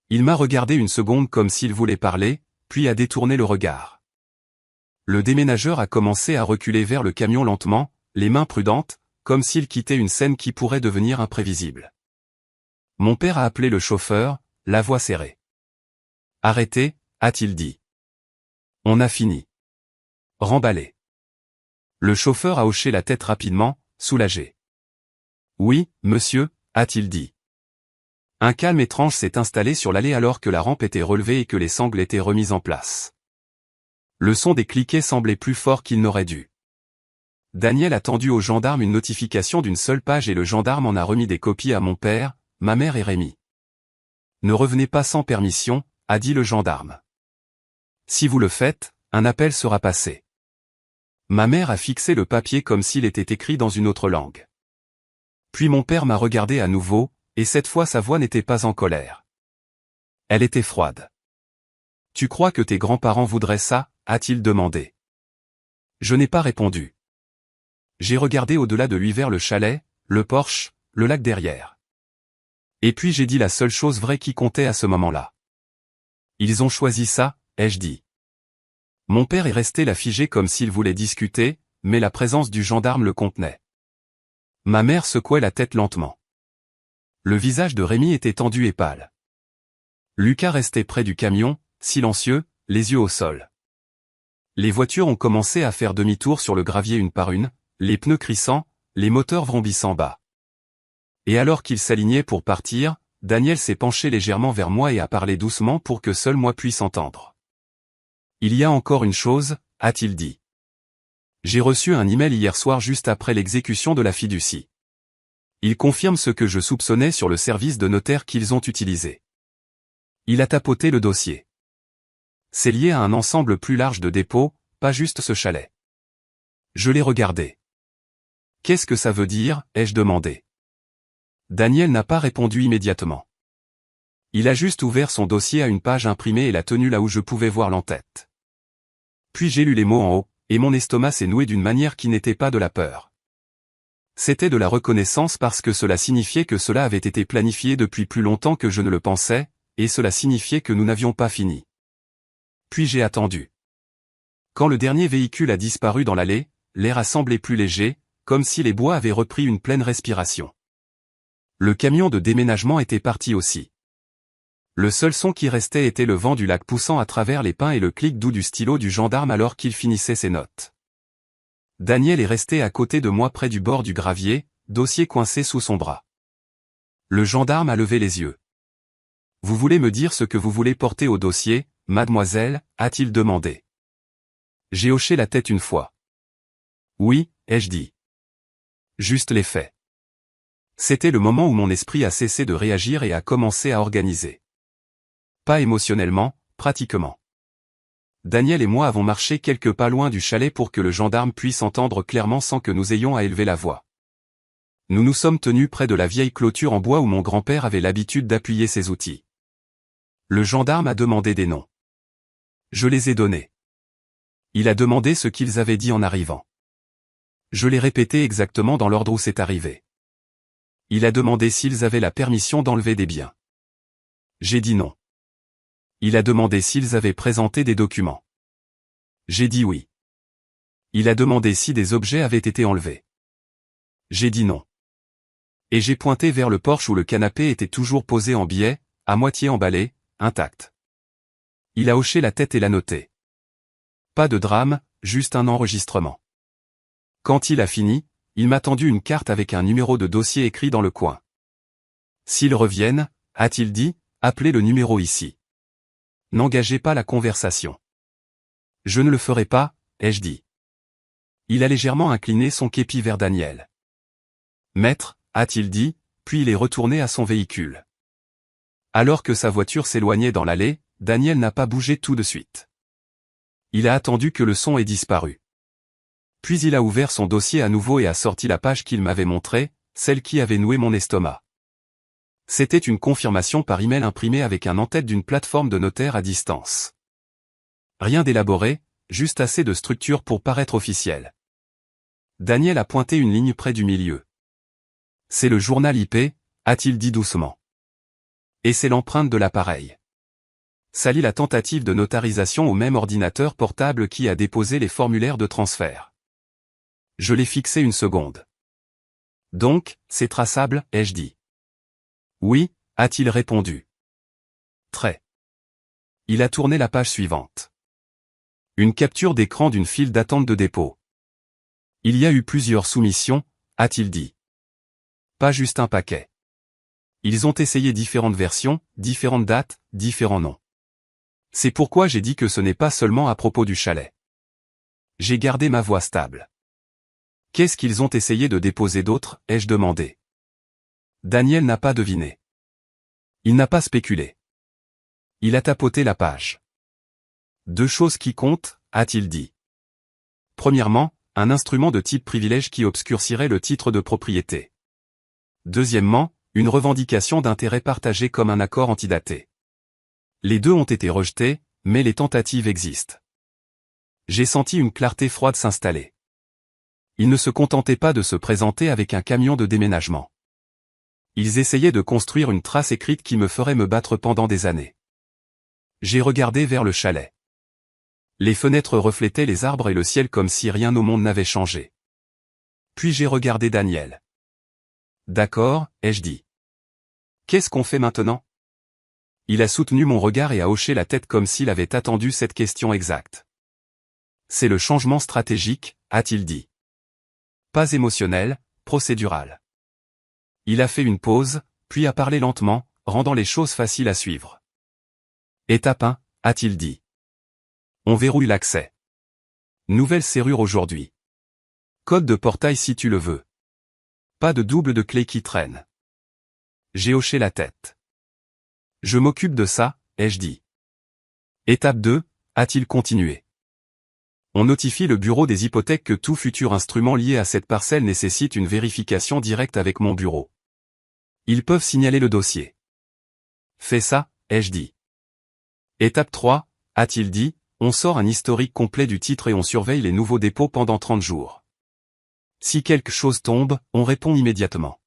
Il m'a regardé une seconde comme s'il voulait parler, puis a détourné le regard. Le déménageur a commencé à reculer vers le camion lentement, les mains prudentes, comme s'il quittait une scène qui pourrait devenir imprévisible. Mon père a appelé le chauffeur, la voix serrée. Arrêtez, a-t-il dit. On a fini. Remballez. Le chauffeur a hoché la tête rapidement, soulagé. Oui, monsieur, a-t-il dit. Un calme étrange s'est installé sur l'allée alors que la rampe était relevée et que les sangles étaient remises en place. Le son des cliquets semblait plus fort qu'il n'aurait dû. Daniel a tendu au gendarme une notification d'une seule page et le gendarme en a remis des copies à mon père, ma mère et Rémi. Ne revenez pas sans permission, a dit le gendarme. Si vous le faites, un appel sera passé. Ma mère a fixé le papier comme s'il était écrit dans une autre langue. Puis mon père m'a regardé à nouveau, et cette fois sa voix n'était pas en colère. Elle était froide. Tu crois que tes grands-parents voudraient ça? A-t-il demandé. Je n'ai pas répondu. J'ai regardé au-delà de lui vers le chalet, le porche, le lac derrière. Et puis j'ai dit la seule chose vraie qui comptait à ce moment-là. Ils ont choisi ça, ai-je dit. Mon père est resté là figé comme s'il voulait discuter, mais la présence du gendarme le contenait. Ma mère secouait la tête lentement. Le visage de Rémi était tendu et pâle. Lucas restait près du camion, silencieux, les yeux au sol. Les voitures ont commencé à faire demi-tour sur le gravier une par une, les pneus crissant, les moteurs vrombissant bas. Et alors qu'ils s'alignaient pour partir, Daniel s'est penché légèrement vers moi et a parlé doucement pour que seul moi puisse entendre. Il y a encore une chose, a-t-il dit. J'ai reçu un email hier soir juste après l'exécution de la fiducie. Il confirme ce que je soupçonnais sur le service de notaire qu'ils ont utilisé. Il a tapoté le dossier. C'est lié à un ensemble plus large de dépôts, pas juste ce chalet. Je l'ai regardé. Qu'est-ce que ça veut dire, ai-je demandé. Daniel n'a pas répondu immédiatement. Il a juste ouvert son dossier à une page imprimée et l'a tenu là où je pouvais voir l'entête. Puis j'ai lu les mots en haut, et mon estomac s'est noué d'une manière qui n'était pas de la peur. C'était de la reconnaissance parce que cela signifiait que cela avait été planifié depuis plus longtemps que je ne le pensais, et cela signifiait que nous n'avions pas fini. Puis j'ai attendu. Quand le dernier véhicule a disparu dans l'allée, l'air a semblé plus léger, comme si les bois avaient repris une pleine respiration. Le camion de déménagement était parti aussi. Le seul son qui restait était le vent du lac poussant à travers les pins et le clic doux du stylo du gendarme alors qu'il finissait ses notes. Daniel est resté à côté de moi près du bord du gravier, dossier coincé sous son bras. Le gendarme a levé les yeux. « Vous voulez me dire ce que vous voulez porter au dossier, mademoiselle ?» a-t-il demandé. J'ai hoché la tête une fois. « Oui, ai-je dit. Juste les faits. » C'était le moment où mon esprit a cessé de réagir et a commencé à organiser. Pas émotionnellement, pratiquement. Daniel et moi avons marché quelques pas loin du chalet pour que le gendarme puisse entendre clairement sans que nous ayons à élever la voix. Nous nous sommes tenus près de la vieille clôture en bois où mon grand-père avait l'habitude d'appuyer ses outils. Le gendarme a demandé des noms. Je les ai donnés. Il a demandé ce qu'ils avaient dit en arrivant. Je l'ai répété exactement dans l'ordre où c'est arrivé. Il a demandé s'ils avaient la permission d'enlever des biens. J'ai dit non. Il a demandé s'ils avaient présenté des documents. J'ai dit oui. Il a demandé si des objets avaient été enlevés. J'ai dit non. Et j'ai pointé vers le porche où le canapé était toujours posé en biais, à moitié emballé, intact. Il a hoché la tête et l'a noté. Pas de drame, juste un enregistrement. Quand il a fini, il m'a tendu une carte avec un numéro de dossier écrit dans le coin. S'ils reviennent, a-t-il dit, appelez le numéro ici. N'engagez pas la conversation. Je ne le ferai pas, ai-je dit. Il a légèrement incliné son képi vers Daniel. Maître, a-t-il dit, puis il est retourné à son véhicule. Alors que sa voiture s'éloignait dans l'allée, Daniel n'a pas bougé tout de suite. Il a attendu que le son ait disparu. Puis il a ouvert son dossier à nouveau et a sorti la page qu'il m'avait montrée, celle qui avait noué mon estomac. C'était une confirmation par email imprimée avec un en-tête d'une plateforme de notaire à distance. Rien d'élaboré, juste assez de structure pour paraître officiel. Daniel a pointé une ligne près du milieu. C'est le journal IP, a-t-il dit doucement. Et c'est l'empreinte de l'appareil. Ça lit la tentative de notarisation au même ordinateur portable qui a déposé les formulaires de transfert. Je l'ai fixé une seconde. Donc, c'est traçable, ai-je dit. Oui, a-t-il répondu. Très. Il a tourné la page suivante. Une capture d'écran d'une file d'attente de dépôt. Il y a eu plusieurs soumissions, a-t-il dit. Pas juste un paquet. Ils ont essayé différentes versions, différentes dates, différents noms. C'est pourquoi j'ai dit que ce n'est pas seulement à propos du chalet. J'ai gardé ma voix stable. Qu'est-ce qu'ils ont essayé de déposer d'autre, ai-je demandé. Daniel n'a pas deviné. Il n'a pas spéculé. Il a tapoté la page. Deux choses qui comptent, a-t-il dit. Premièrement, un instrument de type privilège qui obscurcirait le titre de propriété. Deuxièmement, une revendication d'intérêt partagé comme un accord antidaté. Les deux ont été rejetés, mais les tentatives existent. J'ai senti une clarté froide s'installer. Ils ne se contentaient pas de se présenter avec un camion de déménagement. Ils essayaient de construire une trace écrite qui me ferait me battre pendant des années. J'ai regardé vers le chalet. Les fenêtres reflétaient les arbres et le ciel comme si rien au monde n'avait changé. Puis j'ai regardé Daniel. D'accord, ai-je dit. Qu'est-ce qu'on fait maintenant? Il a soutenu mon regard et a hoché la tête comme s'il avait attendu cette question exacte. C'est le changement stratégique, a-t-il dit. Pas émotionnel, procédural. Il a fait une pause, puis a parlé lentement, rendant les choses faciles à suivre. Étape 1, a-t-il dit. On verrouille l'accès. Nouvelle serrure aujourd'hui. Code de portail si tu le veux. Pas de double de clé qui traîne. J'ai hoché la tête. Je m'occupe de ça, ai-je dit. Étape 2, a-t-il continué. On notifie le bureau des hypothèques que tout futur instrument lié à cette parcelle nécessite une vérification directe avec mon bureau. Ils peuvent signaler le dossier. Fais ça, ai-je dit. Étape 3, a-t-il dit, on sort un historique complet du titre et on surveille les nouveaux dépôts pendant 30 jours. Si quelque chose tombe, on répond immédiatement.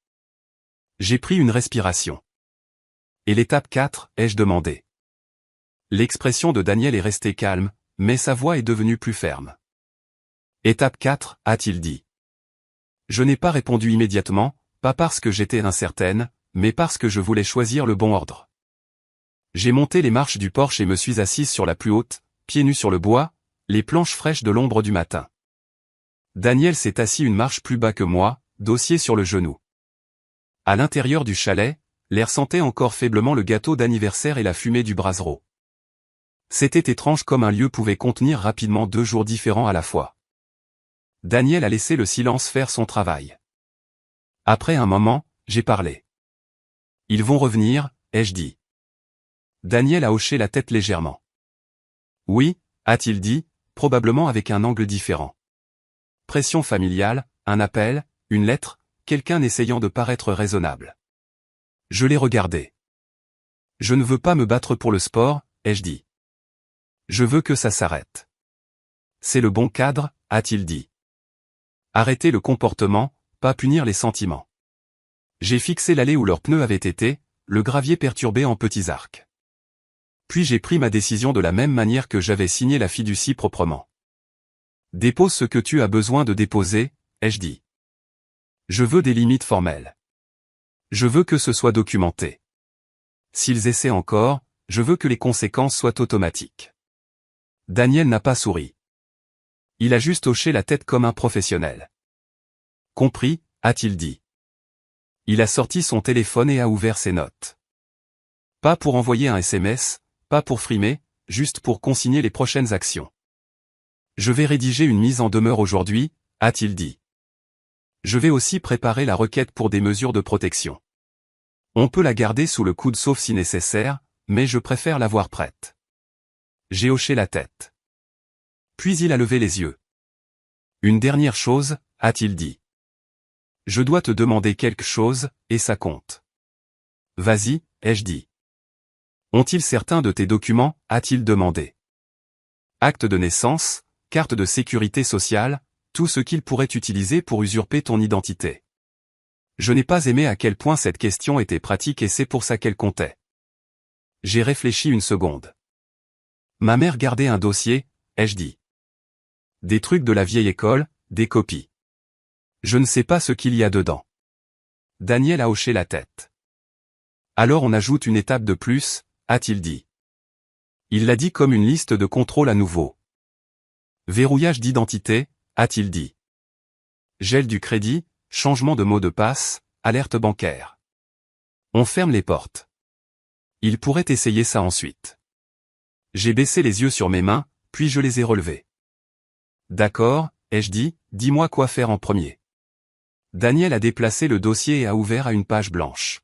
J'ai pris une respiration. Et l'étape 4, ai-je demandé. L'expression de Daniel est restée calme, mais sa voix est devenue plus ferme. Étape 4, a-t-il dit. Je n'ai pas répondu immédiatement, pas parce que j'étais incertaine, mais parce que je voulais choisir le bon ordre. J'ai monté les marches du porche et me suis assise sur la plus haute, pieds nus sur le bois, les planches fraîches de l'ombre du matin. Daniel s'est assis une marche plus bas que moi, dossier sur le genou. À l'intérieur du chalet, l'air sentait encore faiblement le gâteau d'anniversaire et la fumée du brasero. C'était étrange comme un lieu pouvait contenir rapidement 2 jours différents à la fois. Daniel a laissé le silence faire son travail. Après un moment, j'ai parlé. Ils vont revenir, ai-je dit. Daniel a hoché la tête légèrement. Oui, a-t-il dit, probablement avec un angle différent. Pression familiale, un appel, une lettre, quelqu'un essayant de paraître raisonnable. Je l'ai regardé. Je ne veux pas me battre pour le sport, ai-je dit. Je veux que ça s'arrête. C'est le bon cadre, a-t-il dit. Arrêter le comportement, pas punir les sentiments. J'ai fixé l'allée où leurs pneus avaient été, le gravier perturbé en petits arcs. Puis j'ai pris ma décision de la même manière que j'avais signé la fiducie proprement. Dépose ce que tu as besoin de déposer, ai-je dit. Je veux des limites formelles. Je veux que ce soit documenté. S'ils essaient encore, je veux que les conséquences soient automatiques. Daniel n'a pas souri. Il a juste hoché la tête comme un professionnel. Compris, a-t-il dit. Il a sorti son téléphone et a ouvert ses notes. Pas pour envoyer un SMS, pas pour frimer, juste pour consigner les prochaines actions. Je vais rédiger une mise en demeure aujourd'hui, a-t-il dit. Je vais aussi préparer la requête pour des mesures de protection. On peut la garder sous le coude sauf si nécessaire, mais je préfère l'avoir prête. J'ai hoché la tête. Puis il a levé les yeux. Une dernière chose, a-t-il dit. Je dois te demander quelque chose, et ça compte. Vas-y, ai-je dit. Ont-ils certains de tes documents, a-t-il demandé. Acte de naissance, carte de sécurité sociale, tout ce qu'ils pourraient utiliser pour usurper ton identité. Je n'ai pas aimé à quel point cette question était pratique et c'est pour ça qu'elle comptait. J'ai réfléchi une seconde. Ma mère gardait un dossier, ai-je dit. Des trucs de la vieille école, des copies. Je ne sais pas ce qu'il y a dedans. Daniel a hoché la tête. Alors on ajoute une étape de plus, a-t-il dit. Il l'a dit comme une liste de contrôle à nouveau. Verrouillage d'identité, a-t-il dit. Gel du crédit, changement de mot de passe, alerte bancaire. On ferme les portes. Il pourrait essayer ça ensuite. J'ai baissé les yeux sur mes mains, puis je les ai relevés. D'accord, ai-je dit, dis-moi quoi faire en premier. Daniel a déplacé le dossier et a ouvert à une page blanche.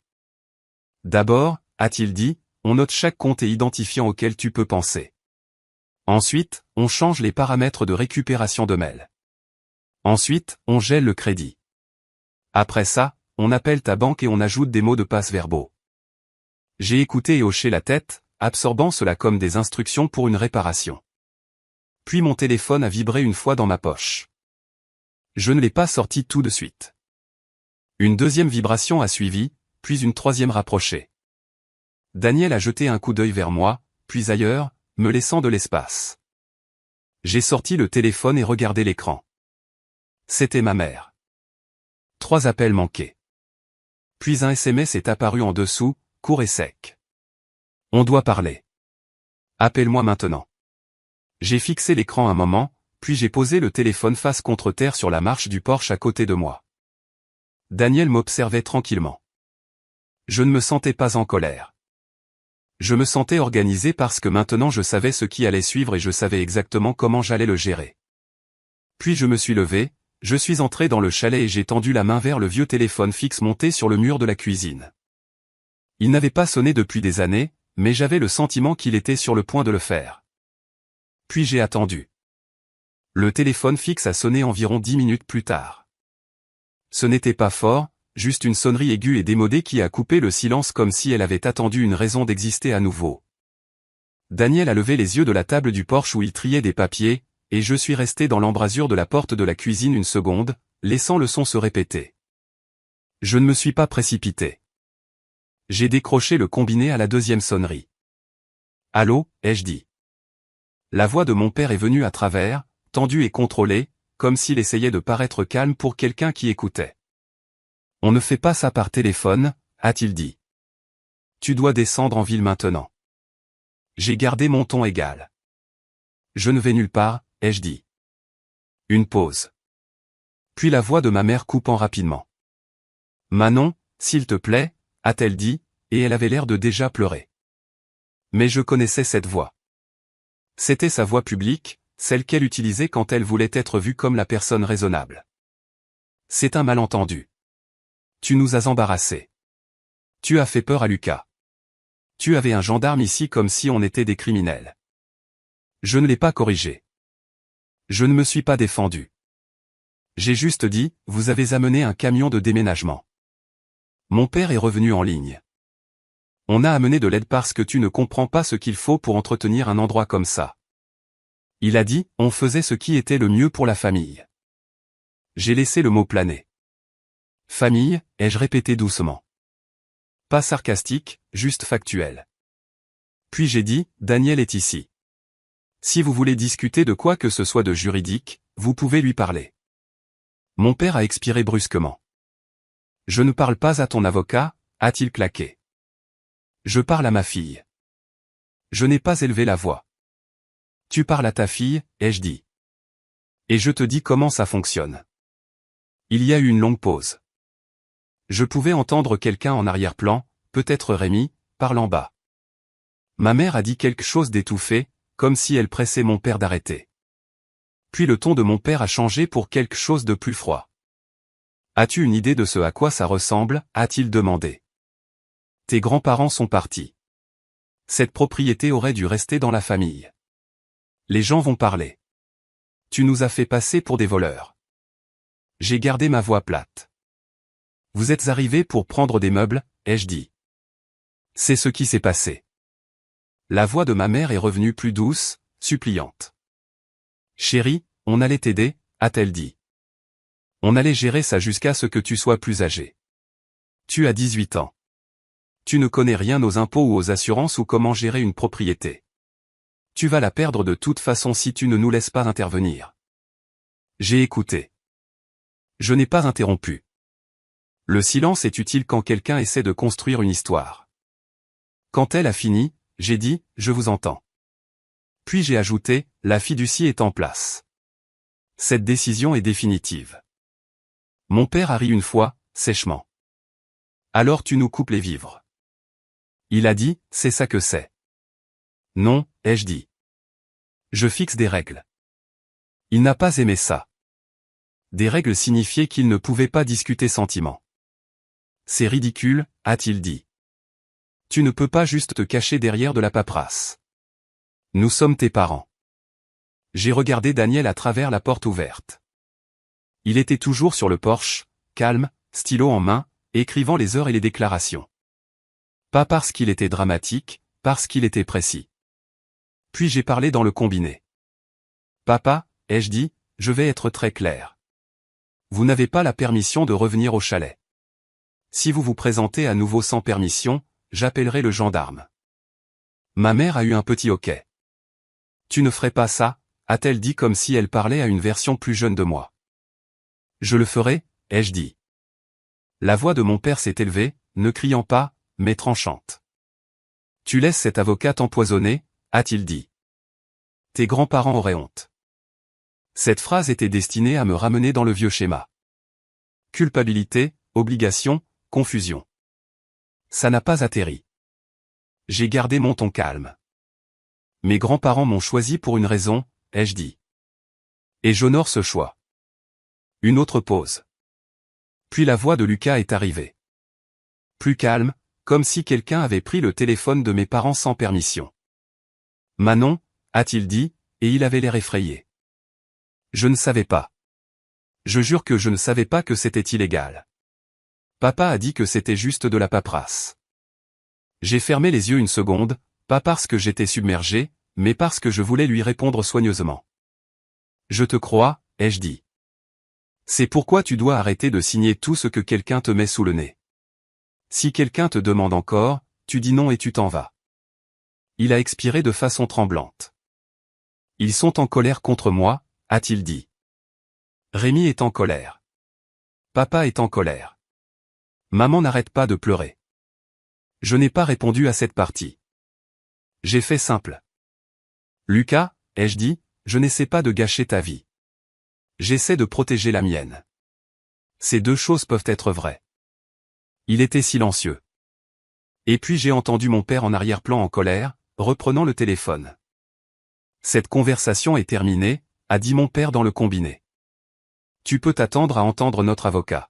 D'abord, a-t-il dit, on note chaque compte et identifiant auquel tu peux penser. Ensuite, on change les paramètres de récupération de mail. Ensuite, on gèle le crédit. Après ça, on appelle ta banque et on ajoute des mots de passe verbaux. J'ai écouté et hoché la tête, absorbant cela comme des instructions pour une réparation. Puis mon téléphone a vibré une fois dans ma poche. Je ne l'ai pas sorti tout de suite. Une deuxième vibration a suivi, puis une troisième rapprochée. Daniel a jeté un coup d'œil vers moi, puis ailleurs, me laissant de l'espace. J'ai sorti le téléphone et regardé l'écran. C'était ma mère. 3 appels manqués. Puis un SMS est apparu en dessous, court et sec. On doit parler. Appelle-moi maintenant. J'ai fixé l'écran un moment, puis j'ai posé le téléphone face contre terre sur la marche du porche à côté de moi. Daniel m'observait tranquillement. Je ne me sentais pas en colère. Je me sentais organisé parce que maintenant je savais ce qui allait suivre et je savais exactement comment j'allais le gérer. Puis je me suis levé, je suis entré dans le chalet et j'ai tendu la main vers le vieux téléphone fixe monté sur le mur de la cuisine. Il n'avait pas sonné depuis des années, mais j'avais le sentiment qu'il était sur le point de le faire. Puis j'ai attendu. Le téléphone fixe a sonné environ 10 minutes plus tard. Ce n'était pas fort, juste une sonnerie aiguë et démodée qui a coupé le silence comme si elle avait attendu une raison d'exister à nouveau. Daniel a levé les yeux de la table du porche où il triait des papiers, et je suis resté dans l'embrasure de la porte de la cuisine une seconde, laissant le son se répéter. Je ne me suis pas précipité. J'ai décroché le combiné à la deuxième sonnerie. « Allô » ai-je dit. La voix de mon père est venue à travers, tendue et contrôlée, comme s'il essayait de paraître calme pour quelqu'un qui écoutait. « On ne fait pas ça par téléphone » a-t-il dit. « Tu dois descendre en ville maintenant. » J'ai gardé mon ton égal. « Je ne vais nulle part » ai-je dit. Une pause. Puis la voix de ma mère coupant rapidement. « Manon, s'il te plaît » a-t-elle dit, et elle avait l'air de déjà pleurer. Mais je connaissais cette voix. C'était sa voix publique, celle qu'elle utilisait quand elle voulait être vue comme la personne raisonnable. « C'est un malentendu. Tu nous as embarrassés. Tu as fait peur à Lucas. Tu avais un gendarme ici comme si on était des criminels. » Je ne l'ai pas corrigé. Je ne me suis pas défendu. J'ai juste dit, vous avez amené un camion de déménagement. Mon père est revenu en ligne. On a amené de l'aide parce que tu ne comprends pas ce qu'il faut pour entretenir un endroit comme ça. Il a dit, on faisait ce qui était le mieux pour la famille. J'ai laissé le mot planer. Famille, ai-je répété doucement. Pas sarcastique, juste factuel. Puis j'ai dit, Daniel est ici. Si vous voulez discuter de quoi que ce soit de juridique, vous pouvez lui parler. Mon père a expiré brusquement. Je ne parle pas à ton avocat, a-t-il claqué. Je parle à ma fille. Je n'ai pas élevé la voix. Tu parles à ta fille, ai-je dit. Et je te dis comment ça fonctionne. Il y a eu une longue pause. Je pouvais entendre quelqu'un en arrière-plan, peut-être Rémi, parlant bas. Ma mère a dit quelque chose d'étouffé, comme si elle pressait mon père d'arrêter. Puis le ton de mon père a changé pour quelque chose de plus froid. As-tu une idée de ce à quoi ça ressemble, a-t-il demandé. Tes grands-parents sont partis. Cette propriété aurait dû rester dans la famille. Les gens vont parler. Tu nous as fait passer pour des voleurs. J'ai gardé ma voix plate. Vous êtes arrivés pour prendre des meubles, ai-je dit. C'est ce qui s'est passé. La voix de ma mère est revenue plus douce, suppliante. Chérie, on allait t'aider, a-t-elle dit. On allait gérer ça jusqu'à ce que tu sois plus âgé. Tu as 18 ans. Tu ne connais rien aux impôts ou aux assurances ou comment gérer une propriété. Tu vas la perdre de toute façon si tu ne nous laisses pas intervenir. J'ai écouté. Je n'ai pas interrompu. Le silence est utile quand quelqu'un essaie de construire une histoire. Quand elle a fini, j'ai dit, je vous entends. Puis j'ai ajouté, la fiducie est en place. Cette décision est définitive. Mon père a ri une fois, sèchement. Alors tu nous coupes les vivres. Il a dit, c'est ça que c'est. Non, ai-je dit. Je fixe des règles. Il n'a pas aimé ça. Des règles signifiaient qu'il ne pouvait pas discuter sentiments. C'est ridicule, a-t-il dit. Tu ne peux pas juste te cacher derrière de la paperasse. Nous sommes tes parents. J'ai regardé Daniel à travers la porte ouverte. Il était toujours sur le porche, calme, stylo en main, écrivant les heures et les déclarations. Pas parce qu'il était dramatique, parce qu'il était précis. Puis j'ai parlé dans le combiné. Papa, ai-je dit, je vais être très clair. Vous n'avez pas la permission de revenir au chalet. Si vous vous présentez à nouveau sans permission, j'appellerai le gendarme. Ma mère a eu un petit hoquet. Tu ne ferais pas ça, a-t-elle dit comme si elle parlait à une version plus jeune de moi. Je le ferai, ai-je dit. La voix de mon père s'est élevée, ne criant pas, mais tranchante. Tu laisses cet avocat t'empoisonner, a-t-il dit. Tes grands-parents auraient honte. Cette phrase était destinée à me ramener dans le vieux schéma. Culpabilité, obligation, confusion. Ça n'a pas atterri. J'ai gardé mon ton calme. Mes grands-parents m'ont choisi pour une raison, ai-je dit. Et j'honore ce choix. Une autre pause. Puis la voix de Lucas est arrivée. Plus calme, comme si quelqu'un avait pris le téléphone de mes parents sans permission. Manon, a-t-il dit, et il avait l'air effrayé. Je ne savais pas. Je jure que je ne savais pas que c'était illégal. Papa a dit que c'était juste de la paperasse. J'ai fermé les yeux une seconde, pas parce que j'étais submergé, mais parce que je voulais lui répondre soigneusement. Je te crois, ai-je dit. C'est pourquoi tu dois arrêter de signer tout ce que quelqu'un te met sous le nez. Si quelqu'un te demande encore, tu dis non et tu t'en vas. Il a expiré de façon tremblante. Ils sont en colère contre moi, a-t-il dit. Rémi est en colère. Papa est en colère. Maman n'arrête pas de pleurer. Je n'ai pas répondu à cette partie. J'ai fait simple. Lucas, ai-je dit, je n'essaie pas de gâcher ta vie. J'essaie de protéger la mienne. Ces deux choses peuvent être vraies. Il était silencieux. Et puis j'ai entendu mon père en arrière-plan en colère, reprenant le téléphone. Cette conversation est terminée, a dit mon père dans le combiné. Tu peux t'attendre à entendre notre avocat.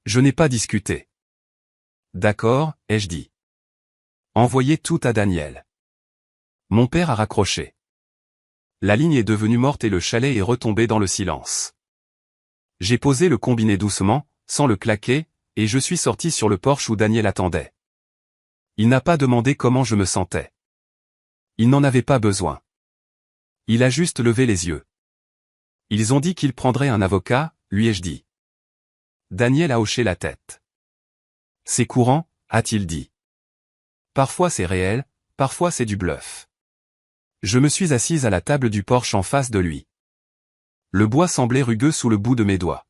Je n'ai pas discuté. D'accord, ai-je dit. Envoyez tout à Daniel. Mon père a raccroché. La ligne est devenue morte et le chalet est retombé dans le silence. J'ai posé le combiné doucement, sans le claquer, et je suis sorti sur le porche où Daniel attendait. Il n'a pas demandé comment je me sentais. Il n'en avait pas besoin. Il a juste levé les yeux. Ils ont dit qu'il prendrait un avocat, lui ai-je dit. Daniel a hoché la tête. C'est courant, a-t-il dit. Parfois c'est réel, parfois c'est du bluff. Je me suis assise à la table du porche en face de lui. Le bois semblait rugueux sous le bout de mes doigts.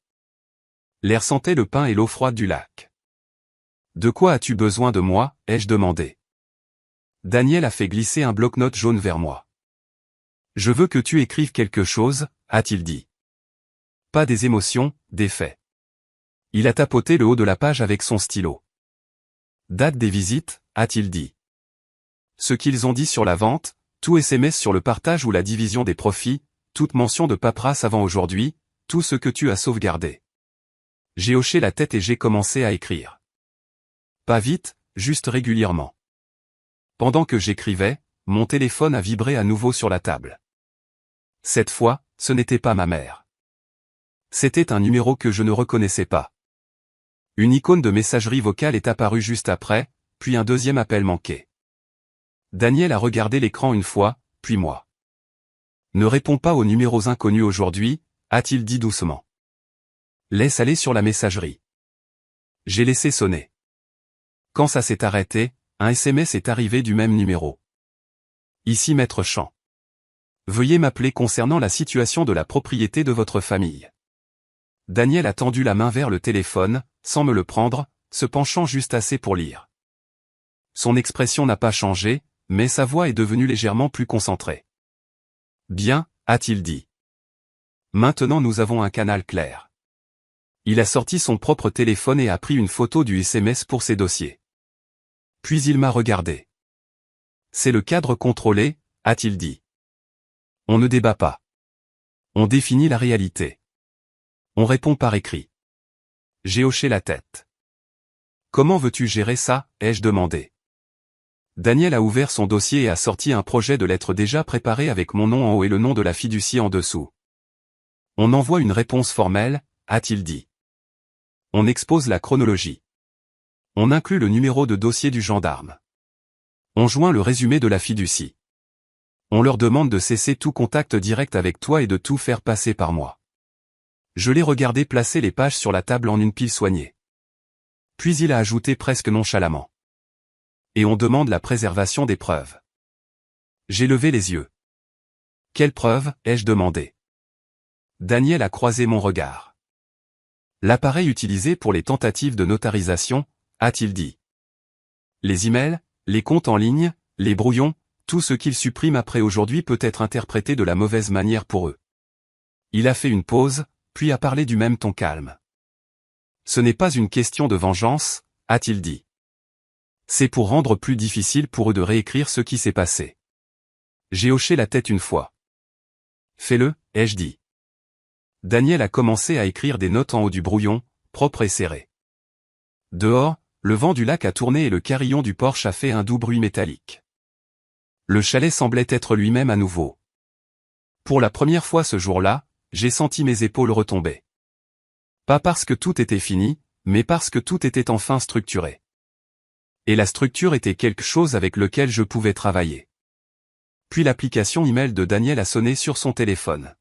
L'air sentait le pain et l'eau froide du lac. De quoi as-tu besoin de moi, ai-je demandé. Daniel a fait glisser un bloc-notes jaune vers moi. Je veux que tu écrives quelque chose, a-t-il dit. Pas des émotions, des faits. Il a tapoté le haut de la page avec son stylo. Date des visites, a-t-il dit. Ce qu'ils ont dit sur la vente, tout SMS sur le partage ou la division des profits, toute mention de paperasse avant aujourd'hui, tout ce que tu as sauvegardé. J'ai hoché la tête et j'ai commencé à écrire. Pas vite, juste régulièrement. Pendant que j'écrivais, mon téléphone a vibré à nouveau sur la table. Cette fois, ce n'était pas ma mère. C'était un numéro que je ne reconnaissais pas. Une icône de messagerie vocale est apparue juste après, puis un deuxième appel manqué. Daniel a regardé l'écran une fois, puis moi. Ne réponds pas aux numéros inconnus aujourd'hui, a-t-il dit doucement. Laisse aller sur la messagerie. J'ai laissé sonner. Quand ça s'est arrêté, un SMS est arrivé du même numéro. Ici Maître Champ. Veuillez m'appeler concernant la situation de la propriété de votre famille. Daniel a tendu la main vers le téléphone, sans me le prendre, se penchant juste assez pour lire. Son expression n'a pas changé, mais sa voix est devenue légèrement plus concentrée. Bien, a-t-il dit. Maintenant nous avons un canal clair. Il a sorti son propre téléphone et a pris une photo du SMS pour ses dossiers. Puis il m'a regardé. C'est le cadre contrôlé, a-t-il dit. On ne débat pas. On définit la réalité. On répond par écrit. J'ai hoché la tête. Comment veux-tu gérer ça, ai-je demandé. Daniel a ouvert son dossier et a sorti un projet de lettre déjà préparé avec mon nom en haut et le nom de la fiducie en dessous. On envoie une réponse formelle, a-t-il dit. On expose la chronologie. On inclut le numéro de dossier du gendarme. On joint le résumé de la fiducie. On leur demande de cesser tout contact direct avec toi et de tout faire passer par moi. Je l'ai regardé placer les pages sur la table en une pile soignée. Puis il a ajouté presque nonchalamment. Et on demande la préservation des preuves. J'ai levé les yeux. Quelles preuves, ai-je demandé. Daniel a croisé mon regard. L'appareil utilisé pour les tentatives de notarisation, a-t-il dit. Les emails, les comptes en ligne, les brouillons, tout ce qu'ils suppriment après aujourd'hui peut être interprété de la mauvaise manière pour eux. Il a fait une pause, puis a parlé du même ton calme. Ce n'est pas une question de vengeance, a-t-il dit. C'est pour rendre plus difficile pour eux de réécrire ce qui s'est passé. J'ai hoché la tête une fois. Fais-le, ai-je dit. Daniel a commencé à écrire des notes en haut du brouillon, propre et serré. Dehors, le vent du lac a tourné et le carillon du porche a fait un doux bruit métallique. Le chalet semblait être lui-même à nouveau. Pour la première fois ce jour-là, j'ai senti mes épaules retomber. Pas parce que tout était fini, mais parce que tout était enfin structuré. Et la structure était quelque chose avec lequel je pouvais travailler. Puis l'application email de Daniel a sonné sur son téléphone.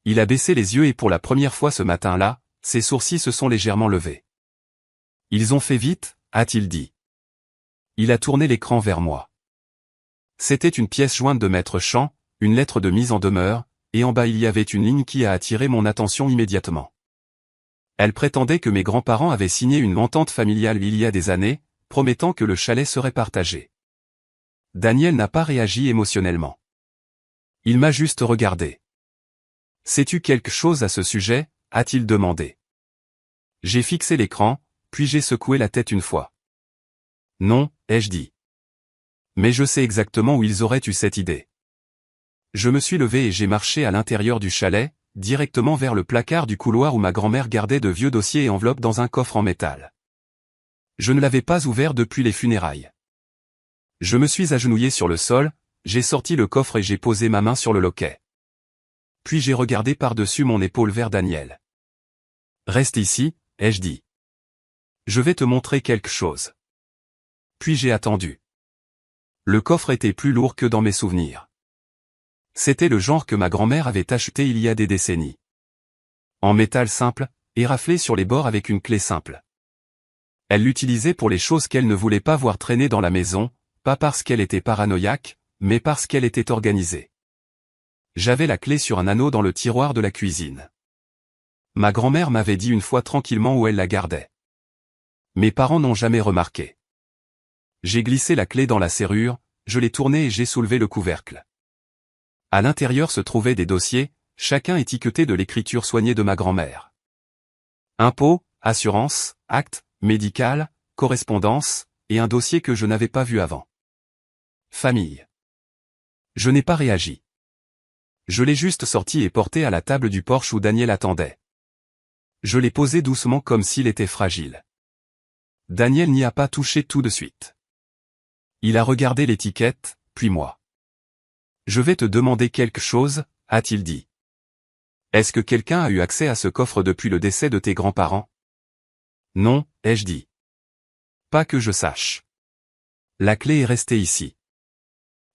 Il a baissé les yeux et pour la première fois ce matin-là, ses sourcils se sont légèrement levés. Ils ont fait vite, a-t-il dit. Il a tourné l'écran vers moi. C'était une pièce jointe de Maître Champ, une lettre de mise en demeure, et en bas il y avait une ligne qui a attiré mon attention immédiatement. Elle prétendait que mes grands-parents avaient signé une entente familiale il y a des années, promettant que le chalet serait partagé. Daniel n'a pas réagi émotionnellement. Il m'a juste regardé. Sais-tu quelque chose à ce sujet, a-t-il demandé. J'ai fixé l'écran, puis j'ai secoué la tête une fois. Non, ai-je dit. Mais je sais exactement où ils auraient eu cette idée. Je me suis levé et j'ai marché à l'intérieur du chalet, directement vers le placard du couloir où ma grand-mère gardait de vieux dossiers et enveloppes dans un coffre en métal. Je ne l'avais pas ouvert depuis les funérailles. Je me suis agenouillé sur le sol, j'ai sorti le coffre et j'ai posé ma main sur le loquet. Puis j'ai regardé par-dessus mon épaule vers Daniel. Reste ici, ai-je dit. Je vais te montrer quelque chose. Puis j'ai attendu. Le coffre était plus lourd que dans mes souvenirs. C'était le genre que ma grand-mère avait acheté il y a des décennies. En métal simple, éraflé sur les bords avec une clé simple. Elle l'utilisait pour les choses qu'elle ne voulait pas voir traîner dans la maison, pas parce qu'elle était paranoïaque, mais parce qu'elle était organisée. J'avais la clé sur un anneau dans le tiroir de la cuisine. Ma grand-mère m'avait dit une fois tranquillement où elle la gardait. Mes parents n'ont jamais remarqué. J'ai glissé la clé dans la serrure, je l'ai tournée et j'ai soulevé le couvercle. À l'intérieur se trouvaient des dossiers, chacun étiqueté de l'écriture soignée de ma grand-mère. Impôts, assurance, actes, médical, correspondance, et un dossier que je n'avais pas vu avant. Famille. Je n'ai pas réagi. Je l'ai juste sorti et porté à la table du porche où Daniel attendait. Je l'ai posé doucement comme s'il était fragile. Daniel n'y a pas touché tout de suite. Il a regardé l'étiquette, puis moi. Je vais te demander quelque chose, a-t-il dit. Est-ce que quelqu'un a eu accès à ce coffre depuis le décès de tes grands-parents? Non, ai-je dit. Pas que je sache. La clé est restée ici.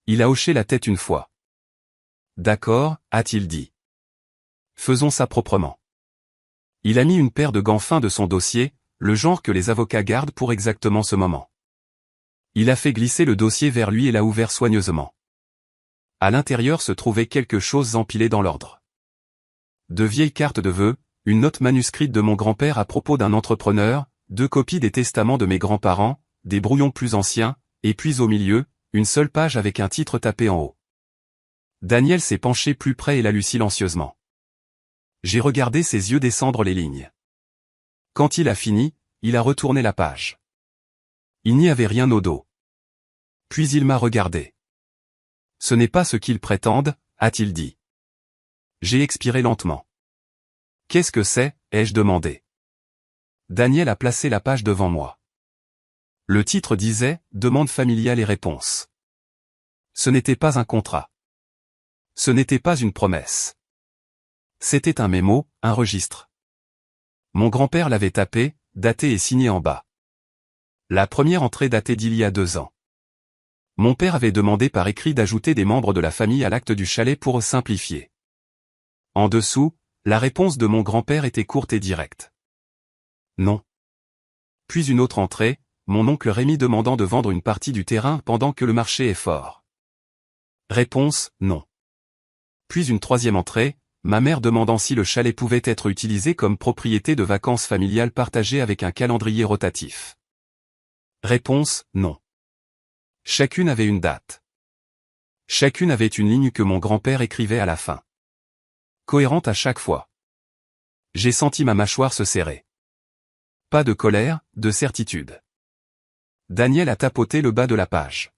Il a hoché la tête une fois. D'accord, a-t-il dit. Faisons ça proprement. Il a mis une paire de gants fins de son dossier, le genre que les avocats gardent pour exactement ce moment. Il a fait glisser le dossier vers lui et l'a ouvert soigneusement. À l'intérieur se trouvait quelque chose empilé dans l'ordre. De vieilles cartes de vœux, une note manuscrite de mon grand-père à propos d'un entrepreneur, 2 copies des testaments de mes grands-parents, des brouillons plus anciens, et puis au milieu, une seule page avec un titre tapé en haut. Daniel s'est penché plus près et l'a lu silencieusement. J'ai regardé ses yeux descendre les lignes. Quand il a fini, il a retourné la page. Il n'y avait rien au dos. Puis il m'a regardé. Ce n'est pas ce qu'ils prétendent, a-t-il dit. J'ai expiré lentement. Qu'est-ce que c'est, ai-je demandé. Daniel a placé la page devant moi. Le titre disait « Demande familiale et réponse ». Ce n'était pas un contrat. Ce n'était pas une promesse. C'était un mémo, un registre. Mon grand-père l'avait tapé, daté et signé en bas. La première entrée datée d'il y a 2 ans. Mon père avait demandé par écrit d'ajouter des membres de la famille à l'acte du chalet pour simplifier. En dessous, la réponse de mon grand-père était courte et directe. Non. Puis une autre entrée, mon oncle Rémi demandant de vendre une partie du terrain pendant que le marché est fort. Réponse, non. Puis une troisième entrée, ma mère demandant si le chalet pouvait être utilisé comme propriété de vacances familiales partagée avec un calendrier rotatif. Réponse, non. Chacune avait une date. Chacune avait une ligne que mon grand-père écrivait à la fin. Cohérente à chaque fois. J'ai senti ma mâchoire se serrer. Pas de colère, de certitude. Daniel a tapoté le bas de la page.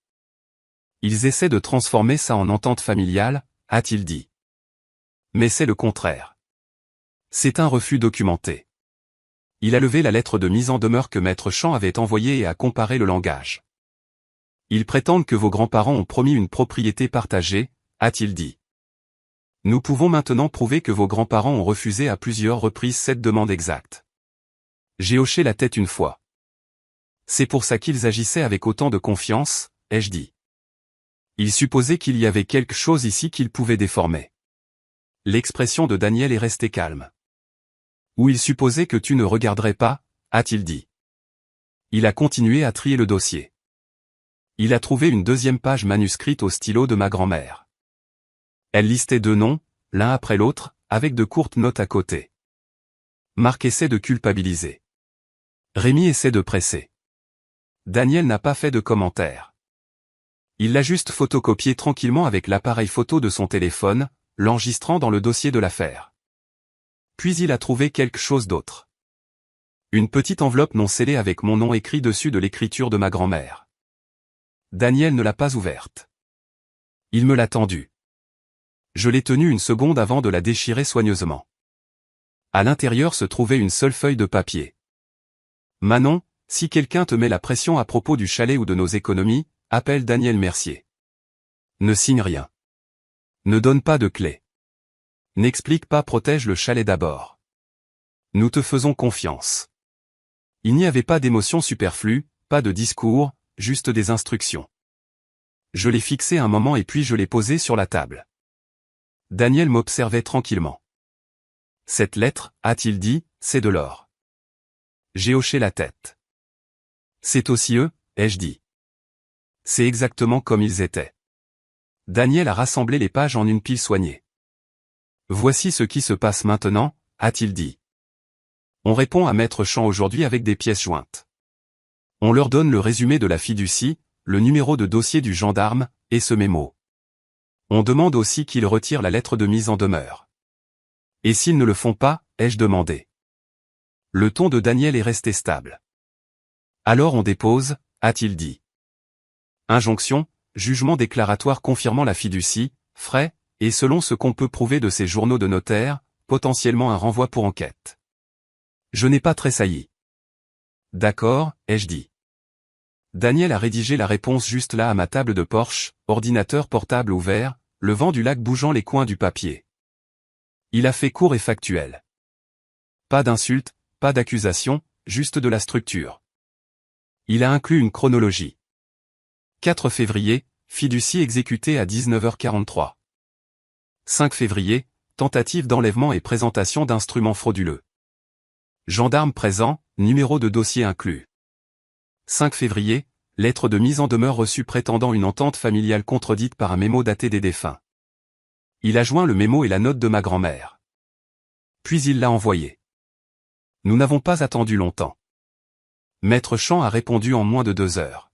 Ils essaient de transformer ça en entente familiale, a-t-il dit. Mais c'est le contraire. C'est un refus documenté. Il a levé la lettre de mise en demeure que Maître Champ avait envoyée et a comparé le langage. Ils prétendent que vos grands-parents ont promis une propriété partagée, a-t-il dit. Nous pouvons maintenant prouver que vos grands-parents ont refusé à plusieurs reprises cette demande exacte. J'ai hoché la tête une fois. C'est pour ça qu'ils agissaient avec autant de confiance, ai-je dit. Ils supposaient qu'il y avait quelque chose ici qu'ils pouvaient déformer. L'expression de Daniel est restée calme. Ou ils supposaient que tu ne regarderais pas, a-t-il dit. Il a continué à trier le dossier. Il a trouvé une deuxième page manuscrite au stylo de ma grand-mère. Elle listait deux noms, l'un après l'autre, avec de courtes notes à côté. Marc essaie de culpabiliser. Rémi essaie de presser. Daniel n'a pas fait de commentaire. Il l'a juste photocopié tranquillement avec l'appareil photo de son téléphone, l'enregistrant dans le dossier de l'affaire. Puis il a trouvé quelque chose d'autre. Une petite enveloppe non scellée avec mon nom écrit dessus de l'écriture de ma grand-mère. Daniel ne l'a pas ouverte. Il me l'a tendue. Je l'ai tenue une seconde avant de la déchirer soigneusement. À l'intérieur se trouvait une seule feuille de papier. Manon, si quelqu'un te met la pression à propos du chalet ou de nos économies, appelle Daniel Mercier. Ne signe rien. Ne donne pas de clé. N'explique pas, protège le chalet d'abord. Nous te faisons confiance. Il n'y avait pas d'émotion superflue, pas de discours, juste des instructions. Je l'ai fixé un moment et puis je l'ai posé sur la table. Daniel m'observait tranquillement. Cette lettre, a-t-il dit, c'est de l'or. J'ai hoché la tête. C'est aussi eux, ai-je dit. C'est exactement comme ils étaient. Daniel a rassemblé les pages en une pile soignée. Voici ce qui se passe maintenant, a-t-il dit. On répond à Maître Champ aujourd'hui avec des pièces jointes. On leur donne le résumé de la fiducie, le numéro de dossier du gendarme, et ce mémo. On demande aussi qu'ils retirent la lettre de mise en demeure. Et s'ils ne le font pas, ai-je demandé. Le ton de Daniel est resté stable. Alors on dépose, a-t-il dit. Injonction, jugement déclaratoire confirmant la fiducie, frais, et selon ce qu'on peut prouver de ces journaux de notaire, potentiellement un renvoi pour enquête. Je n'ai pas tressailli. D'accord, ai-je dit. Daniel a rédigé la réponse juste là à ma table de Porsche, ordinateur portable ouvert, le vent du lac bougeant les coins du papier. Il a fait court et factuel. Pas d'insulte, pas d'accusation, juste de la structure. Il a inclus une chronologie. 4 février, fiducie exécutée à 19h43. 5 février, tentative d'enlèvement et présentation d'instruments frauduleux. Gendarme présent, numéro de dossier inclus. 5 février, lettre de mise en demeure reçue prétendant une entente familiale contredite par un mémo daté des défunts. Il a joint le mémo et la note de ma grand-mère. Puis il l'a envoyé. Nous n'avons pas attendu longtemps. Maître Champ a répondu en moins de 2 heures.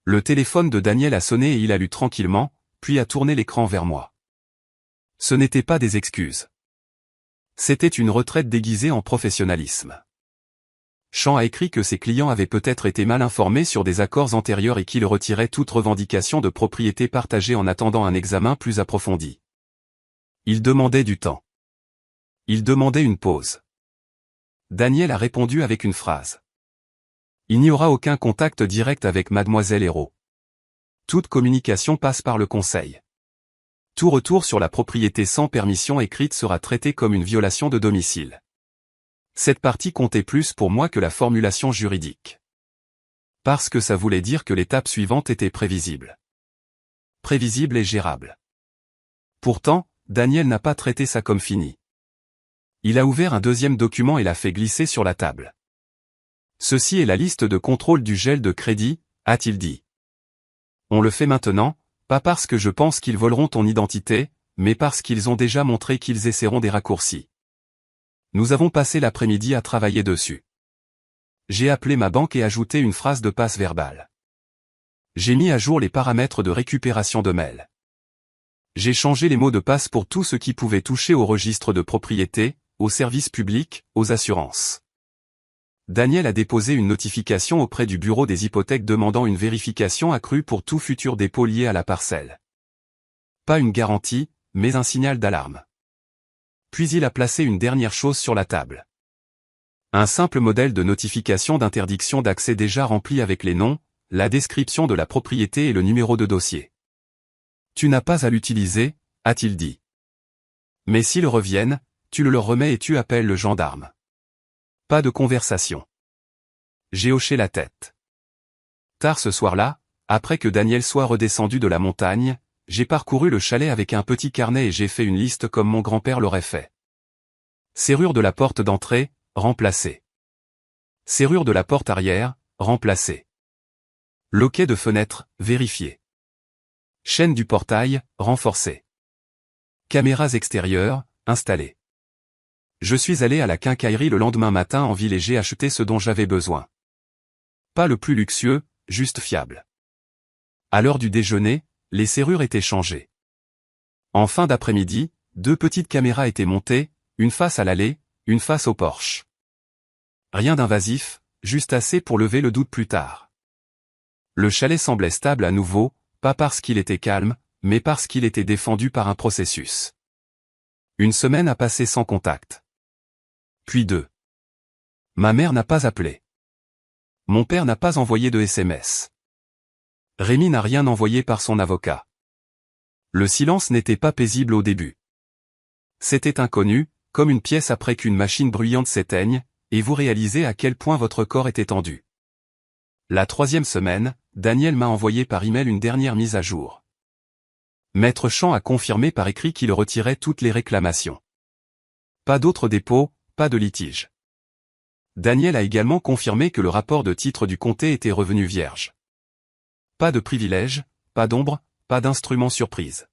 Le téléphone de Daniel a sonné et il a lu tranquillement, puis a tourné l'écran vers moi. Ce n'était pas des excuses. C'était une retraite déguisée en professionnalisme. Champ a écrit que ses clients avaient peut-être été mal informés sur des accords antérieurs et qu'il retirait toute revendication de propriété partagée en attendant un examen plus approfondi. Il demandait du temps. Il demandait une pause. Daniel a répondu avec une phrase. Il n'y aura aucun contact direct avec Mademoiselle Hérault. Toute communication passe par le conseil. Tout retour sur la propriété sans permission écrite sera traité comme une violation de domicile. Cette partie comptait plus pour moi que la formulation juridique. parce que ça voulait dire que l'étape suivante était prévisible. Prévisible et gérable. Pourtant, Daniel n'a pas traité ça comme fini. Il a ouvert un deuxième document et l'a fait glisser sur la table. Ceci est la liste de contrôle du gel de crédit, a-t-il dit. On le fait maintenant, pas parce que je pense qu'ils voleront ton identité, mais parce qu'ils ont déjà montré qu'ils essaieront des raccourcis. Nous avons passé l'après-midi à travailler dessus. J'ai appelé ma banque et ajouté une phrase de passe verbale. J'ai mis à jour les paramètres de récupération de mails. J'ai changé les mots de passe pour tout ce qui pouvait toucher au registre de propriété, aux services publics, aux assurances. Daniel a déposé une notification auprès du bureau des hypothèques demandant une vérification accrue pour tout futur dépôt lié à la parcelle. Pas une garantie, mais un signal d'alarme. Puis il a placé une dernière chose sur la table. Un simple modèle de notification d'interdiction d'accès déjà rempli avec les noms, la description de la propriété et le numéro de dossier. Tu n'as pas à l'utiliser, a-t-il dit. Mais s'ils reviennent, tu le leur remets et tu appelles le gendarme. Pas de conversation. J'ai hoché la tête. Tard ce soir-là, après que Daniel soit redescendu de la montagne, j'ai parcouru le chalet avec un petit carnet et j'ai fait une liste comme mon grand-père l'aurait fait. Serrure de la porte d'entrée, remplacée. Serrure de la porte arrière, remplacée. Loquet de fenêtre, vérifié. Chaîne du portail, renforcée. Caméras extérieures, installées. Je suis allé à la quincaillerie le lendemain matin en ville et j'ai acheté ce dont j'avais besoin. Pas le plus luxueux, juste fiable. À l'heure du déjeuner, les serrures étaient changées. En fin d'après-midi, 2 petites caméras étaient montées, une face à l'allée, une face au porche. Rien d'invasif, juste assez pour lever le doute plus tard. Le chalet semblait stable à nouveau, pas parce qu'il était calme, mais parce qu'il était défendu par un processus. Une semaine a passé sans contact. Puis 2. Ma mère n'a pas appelé. Mon père n'a pas envoyé de SMS. Rémi n'a rien envoyé par son avocat. Le silence n'était pas paisible au début. C'était inconnu, comme une pièce après qu'une machine bruyante s'éteigne, et vous réalisez à quel point votre corps était tendu. La 3e semaine, Daniel m'a envoyé par email une dernière mise à jour. Maître Champ a confirmé par écrit qu'il retirait toutes les réclamations. Pas d'autres dépôts, pas de litige. Daniel a également confirmé que le rapport de titre du comté était revenu vierge. Pas de privilège, pas d'ombre, pas d'instrument surprise.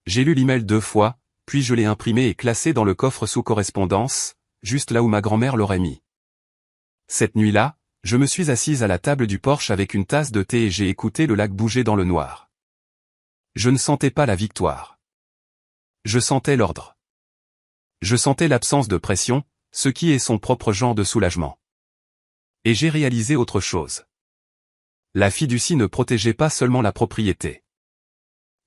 J'ai lu l'email 2 fois, puis je l'ai imprimé et classé dans le coffre sous correspondance, juste là où ma grand-mère l'aurait mis. Cette nuit-là, je me suis assise à la table du porche avec une tasse de thé et j'ai écouté le lac bouger dans le noir. Je ne sentais pas la victoire. Je sentais l'ordre. Je sentais l'absence de pression, ce qui est son propre genre de soulagement. Et j'ai réalisé autre chose. La fiducie ne protégeait pas seulement la propriété.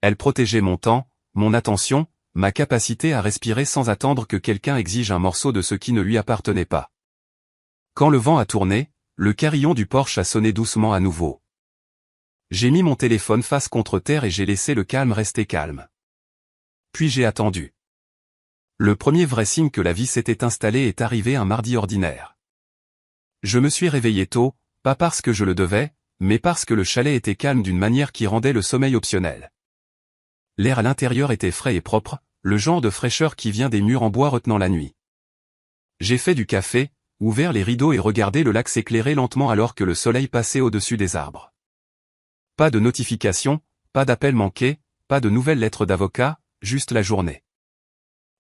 Elle protégeait mon temps, mon attention, ma capacité à respirer sans attendre que quelqu'un exige un morceau de ce qui ne lui appartenait pas. Quand le vent a tourné, le carillon du porche a sonné doucement à nouveau. J'ai mis mon téléphone face contre terre et j'ai laissé le calme rester calme. Puis j'ai attendu. Le premier vrai signe que la vie s'était installée est arrivé un mardi ordinaire. Je me suis réveillé tôt, pas parce que je le devais, mais parce que le chalet était calme d'une manière qui rendait le sommeil optionnel. L'air à l'intérieur était frais et propre, le genre de fraîcheur qui vient des murs en bois retenant la nuit. J'ai fait du café, ouvert les rideaux et regardé le lac s'éclairer lentement alors que le soleil passait au-dessus des arbres. Pas de notification, pas d'appel manqué, pas de nouvelles lettres d'avocat, juste la journée.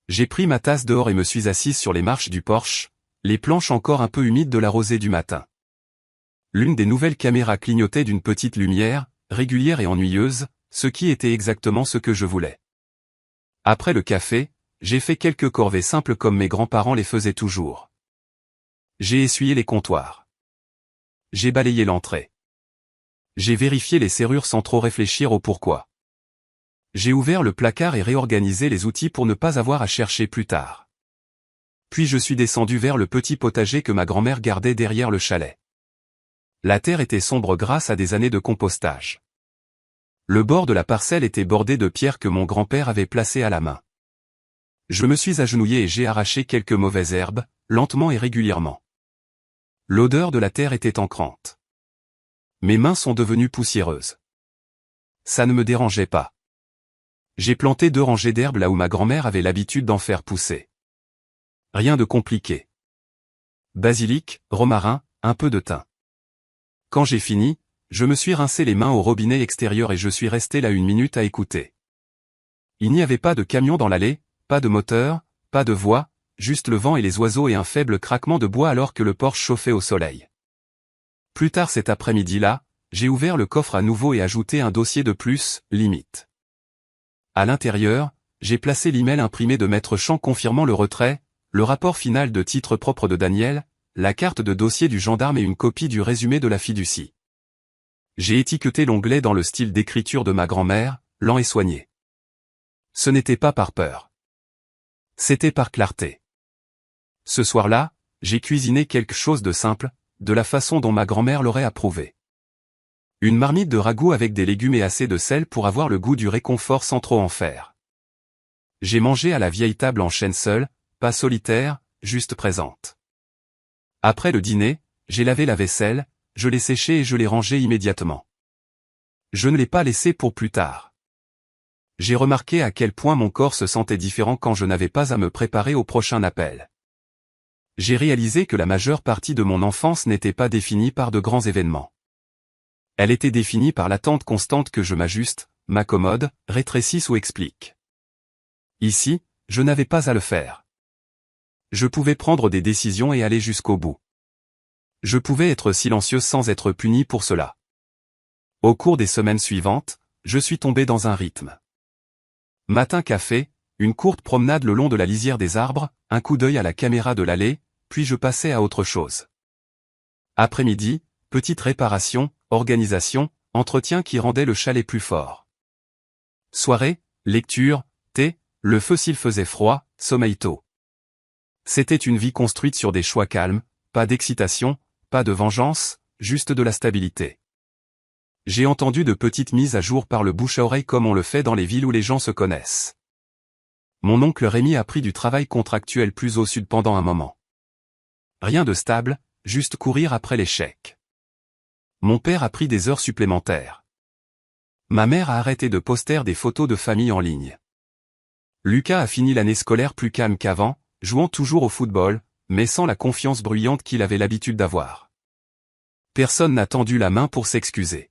J'ai pris ma tasse dehors et me suis assise sur les marches du porche, les planches encore un peu humides de la rosée du matin. L'une des nouvelles caméras clignotait d'une petite lumière, régulière et ennuyeuse, ce qui était exactement ce que je voulais. Après le café, j'ai fait quelques corvées simples comme mes grands-parents les faisaient toujours. J'ai essuyé les comptoirs. J'ai balayé l'entrée. J'ai vérifié les serrures sans trop réfléchir au pourquoi. J'ai ouvert le placard et réorganisé les outils pour ne pas avoir à chercher plus tard. Puis je suis descendu vers le petit potager que ma grand-mère gardait derrière le chalet. La terre était sombre grâce à des années de compostage. Le bord de la parcelle était bordé de pierres que mon grand-père avait placées à la main. Je me suis agenouillé et j'ai arraché quelques mauvaises herbes, lentement et régulièrement. L'odeur de la terre était ancrante. Mes mains sont devenues poussiéreuses. Ça ne me dérangeait pas. J'ai planté 2 rangées d'herbes là où ma grand-mère avait l'habitude d'en faire pousser. Rien de compliqué. Basilic, romarin, un peu de thym. Quand j'ai fini, je me suis rincé les mains au robinet extérieur et je suis resté là 1 minute à écouter. Il n'y avait pas de camion dans l'allée, pas de moteur, pas de voix, juste le vent et les oiseaux et un faible craquement de bois alors que le porche chauffait au soleil. Plus tard cet après-midi-là, j'ai ouvert le coffre à nouveau et ajouté un dossier de plus, limite. À l'intérieur, j'ai placé l'email imprimé de Maître Champ confirmant le retrait, le rapport final de titre propre de Daniel, la carte de dossier du gendarme et une copie du résumé de la fiducie. J'ai étiqueté l'onglet dans le style d'écriture de ma grand-mère, lent et soigné. Ce n'était pas par peur. C'était par clarté. Ce soir-là, j'ai cuisiné quelque chose de simple, de la façon dont ma grand-mère l'aurait approuvé. Une marmite de ragoût avec des légumes et assez de sel pour avoir le goût du réconfort sans trop en faire. J'ai mangé à la vieille table en chaîne seule, pas solitaire, juste présente. Après le dîner, j'ai lavé la vaisselle, je l'ai séchée et je l'ai rangée immédiatement. Je ne l'ai pas laissée pour plus tard. J'ai remarqué à quel point mon corps se sentait différent quand je n'avais pas à me préparer au prochain appel. J'ai réalisé que la majeure partie de mon enfance n'était pas définie par de grands événements. Elle était définie par l'attente constante que je m'ajuste, m'accommode, rétrécisse ou explique. Ici, je n'avais pas à le faire. Je pouvais prendre des décisions et aller jusqu'au bout. Je pouvais être silencieuse sans être punie pour cela. Au cours des semaines suivantes, je suis tombé dans un rythme. Matin café, une courte promenade le long de la lisière des arbres, un coup d'œil à la caméra de l'allée, puis je passais à autre chose. Après-midi, petite réparation, organisation, entretien qui rendait le chalet plus fort. Soirée, lecture, thé, le feu s'il faisait froid, sommeil tôt. C'était une vie construite sur des choix calmes, pas d'excitation, pas de vengeance, juste de la stabilité. J'ai entendu de petites mises à jour par le bouche à oreille comme on le fait dans les villes où les gens se connaissent. Mon oncle Rémi a pris du travail contractuel plus au sud pendant un moment. Rien de stable, juste courir après les chèques. Mon père a pris des heures supplémentaires. Ma mère a arrêté de poster des photos de famille en ligne. Lucas a fini l'année scolaire plus calme qu'avant, jouant toujours au football, mais sans la confiance bruyante qu'il avait l'habitude d'avoir. Personne n'a tendu la main pour s'excuser.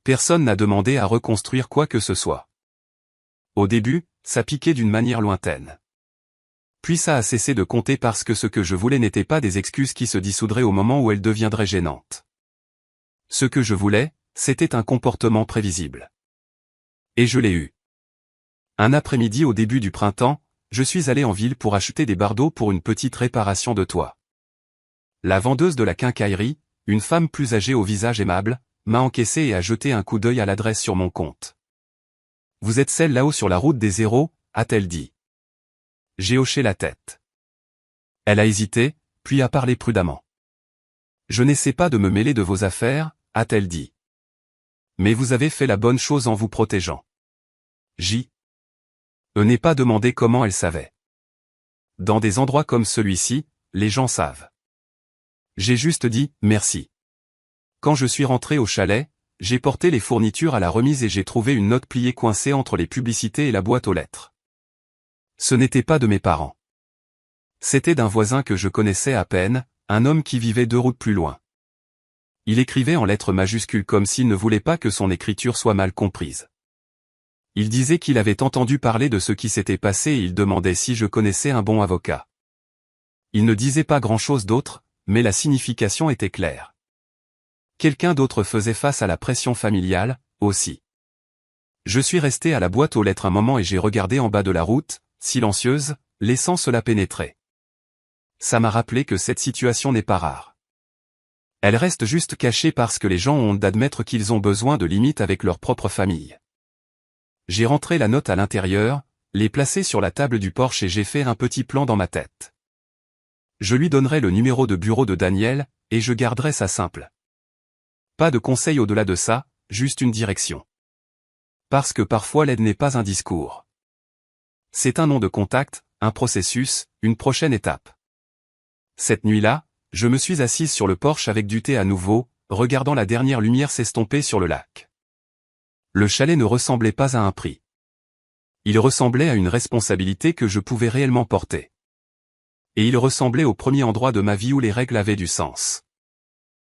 Personne n'a demandé à reconstruire quoi que ce soit. Au début, ça piquait d'une manière lointaine. Puis ça a cessé de compter parce que ce que je voulais n'était pas des excuses qui se dissoudraient au moment où elles deviendraient gênantes. Ce que je voulais, c'était un comportement prévisible. Et je l'ai eu. Un après-midi au début du printemps, je suis allé en ville pour acheter des bardeaux pour une petite réparation de toit. La vendeuse de la quincaillerie, une femme plus âgée au visage aimable, m'a encaissé et a jeté un coup d'œil à l'adresse sur mon compte. « Vous êtes celle là-haut sur la route des zéros ?» a-t-elle dit. J'ai hoché la tête. Elle a hésité, puis a parlé prudemment. « Je n'essaie pas de me mêler de vos affaires », a-t-elle dit. « Mais vous avez fait la bonne chose en vous protégeant. » N'ai pas demandé comment elle savait. Dans des endroits comme celui-ci, les gens savent. J'ai juste dit « merci ». Quand je suis rentré au chalet, j'ai porté les fournitures à la remise et j'ai trouvé une note pliée coincée entre les publicités et la boîte aux lettres. Ce n'était pas de mes parents. C'était d'un voisin que je connaissais à peine, un homme qui vivait 2 routes plus loin. Il écrivait en lettres majuscules comme s'il ne voulait pas que son écriture soit mal comprise. Il disait qu'il avait entendu parler de ce qui s'était passé et il demandait si je connaissais un bon avocat. Il ne disait pas grand-chose d'autre, mais la signification était claire. Quelqu'un d'autre faisait face à la pression familiale, aussi. Je suis resté à la boîte aux lettres un moment et j'ai regardé en bas de la route, silencieuse, laissant cela pénétrer. Ça m'a rappelé que cette situation n'est pas rare. Elle reste juste cachée parce que les gens ont honte d'admettre qu'ils ont besoin de limites avec leur propre famille. J'ai rentré la note à l'intérieur, l'ai placée sur la table du porche et j'ai fait un petit plan dans ma tête. Je lui donnerai le numéro de bureau de Daniel, et je garderai ça simple. Pas de conseil au-delà de ça, juste une direction. Parce que parfois l'aide n'est pas un discours. C'est un nom de contact, un processus, une prochaine étape. Cette nuit-là, je me suis assise sur le porche avec du thé à nouveau, regardant la dernière lumière s'estomper sur le lac. Le chalet ne ressemblait pas à un prix. Il ressemblait à une responsabilité que je pouvais réellement porter. Et il ressemblait au premier endroit de ma vie où les règles avaient du sens.